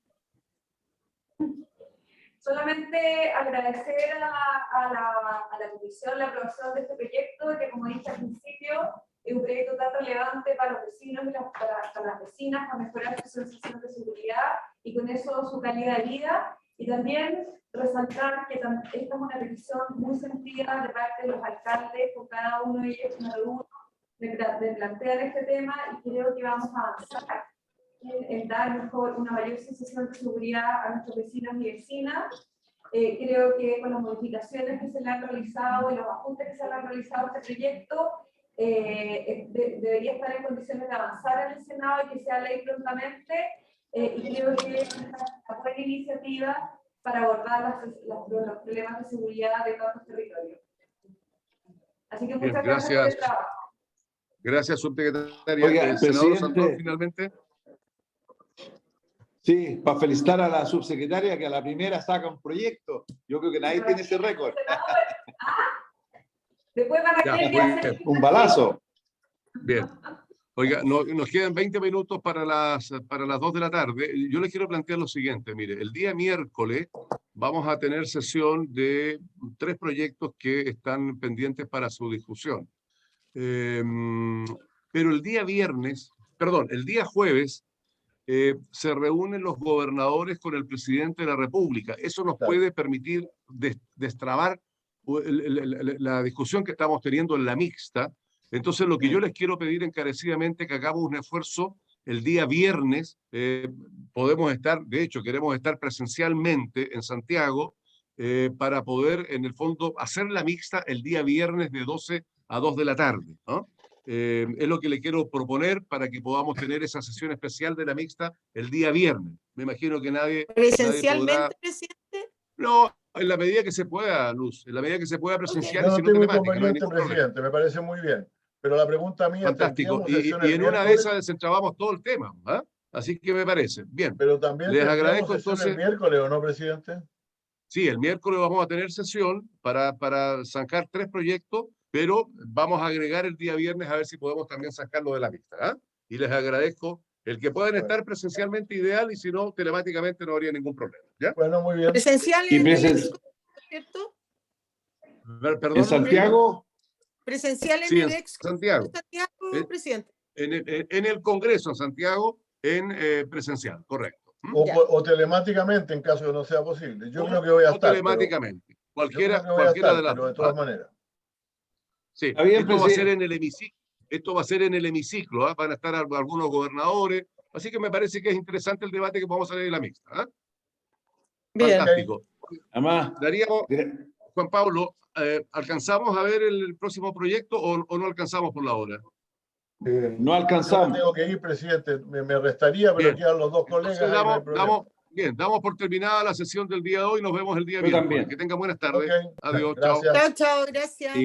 D: Solamente agradecer a la Comisión la aprobación de este proyecto, que como dije al principio, es un proyecto tan relevante para los vecinos y para las vecinas, para mejorar su sensación de seguridad y con eso su calidad de vida. Y también resaltar que esta es una petición muy sentida de parte de los alcaldes, con cada uno de ellos de plantear este tema, y creo que vamos a avanzar en dar una mayor sensación de seguridad a nuestros vecinos y vecinas. Creo que con las modificaciones que se le han realizado y los ajustes que se le han realizado a este proyecto, debería estar en condiciones de avanzar en el Senado y que sea ley prontamente, y creo que es una buena iniciativa para abordar los problemas de seguridad de todos los territorios. Así que muchas gracias por el trabajo.
A: Gracias, subsecretaria.
F: Oiga,
A: Senador
F: presidente.
A: Sandón, finalmente.
F: Sí, para felicitar a la subsecretaria que a la primera saca un proyecto. Yo creo que nadie tiene ese récord.
D: Después van a
A: Ya,
D: querer
A: muy
D: hacer
A: bien.
F: Un balazo.
A: Bien. Oiga, nos quedan 20 minutos para las 2 de la tarde. Yo les quiero plantear lo siguiente. Mire, el día miércoles vamos a tener sesión de 3 proyectos que están pendientes para su discusión. Pero el día jueves, se reúnen los gobernadores con el presidente de la República. Eso nos puede permitir destrabar la discusión que estamos teniendo en la mixta. Entonces, lo que yo les quiero pedir encarecidamente es que hagamos un esfuerzo el día viernes. Podemos estar, de hecho, queremos estar presencialmente en Santiago para poder, en el fondo, hacer la mixta el día viernes de 12 a 2 de la tarde, ¿no? Es lo que le quiero proponer para que podamos tener esa sesión especial de la mixta el día viernes. Me imagino que nadie
E: ¿Presencialmente,
A: podrá...
E: presidente?
A: No, en la medida que se pueda, Luz, en la medida que se pueda presencial
C: Yo
A: y
C: no
A: si no
C: tengo
A: telemática, no hay
C: inconveniente,
A: ningún problema.
C: presidente, me parece muy bien. Pero la pregunta mía,
A: Fantástico.
C: ¿tendríamos sesión el
A: Y en una de
C: miércoles?
A: esas desentrabamos todo el tema, ¿ah? Así que me parece. Bien.
C: Pero también
A: Les
C: tendríamos
A: agradezco
C: sesión
A: entonces.
C: el miércoles, ¿o no, presidente?
A: Sí, el miércoles vamos a tener sesión para zanjar 3 proyectos, pero vamos a agregar el día viernes a ver si podemos también sacarlo de la lista, ¿ah? Y les agradezco. El que puedan estar presencialmente ideal y si no, telemáticamente no habría ningún problema, ¿ya?
C: Bueno, muy bien.
E: ¿Presencial
F: Y
E: en el ¿cierto?
A: Perdón.
F: En Santiago,
E: Presencial en
A: Sí,
E: el
A: en Santiago.
E: presidente.
A: En el Congreso en Santiago, presencial, correcto.
C: O telemáticamente en caso de no sea posible. Yo creo que voy a estar.
A: Telemáticamente.
C: Yo creo que voy a
A: Cualquiera
C: estar,
A: de las
C: pero de
A: dos,
C: todas
A: ¿ah?
C: maneras.
A: Sí,
F: Está bien,
A: esto va a ser
F: presidente.
A: en el hemiciclo. Esto va a ser en el hemiciclo, ¿ah? Van a estar algunos gobernadores. Así que me parece que es interesante el debate que vamos a tener en la mixta, ¿ah?
E: Bien.
A: Fantástico.
F: Además,
A: Daríamos, Juan Pablo, ¿alcanzamos a ver el próximo proyecto o no alcanzamos por la hora?
F: no
C: Yo
F: alcanzamos.
C: tengo que ir, presidente. Me restaría, pero
A: Bien.
C: quedan los dos colegas.
A: Entonces,
C: Ahí no hay problema.
A: damos por terminada la sesión del día de hoy. Nos vemos el día
F: Yo
A: miércoles.
F: también.
A: Que tengan buenas tardes.
C: Ok,
A: Adiós. Chao.
C: gracias.
E: Chao, chao, gracias.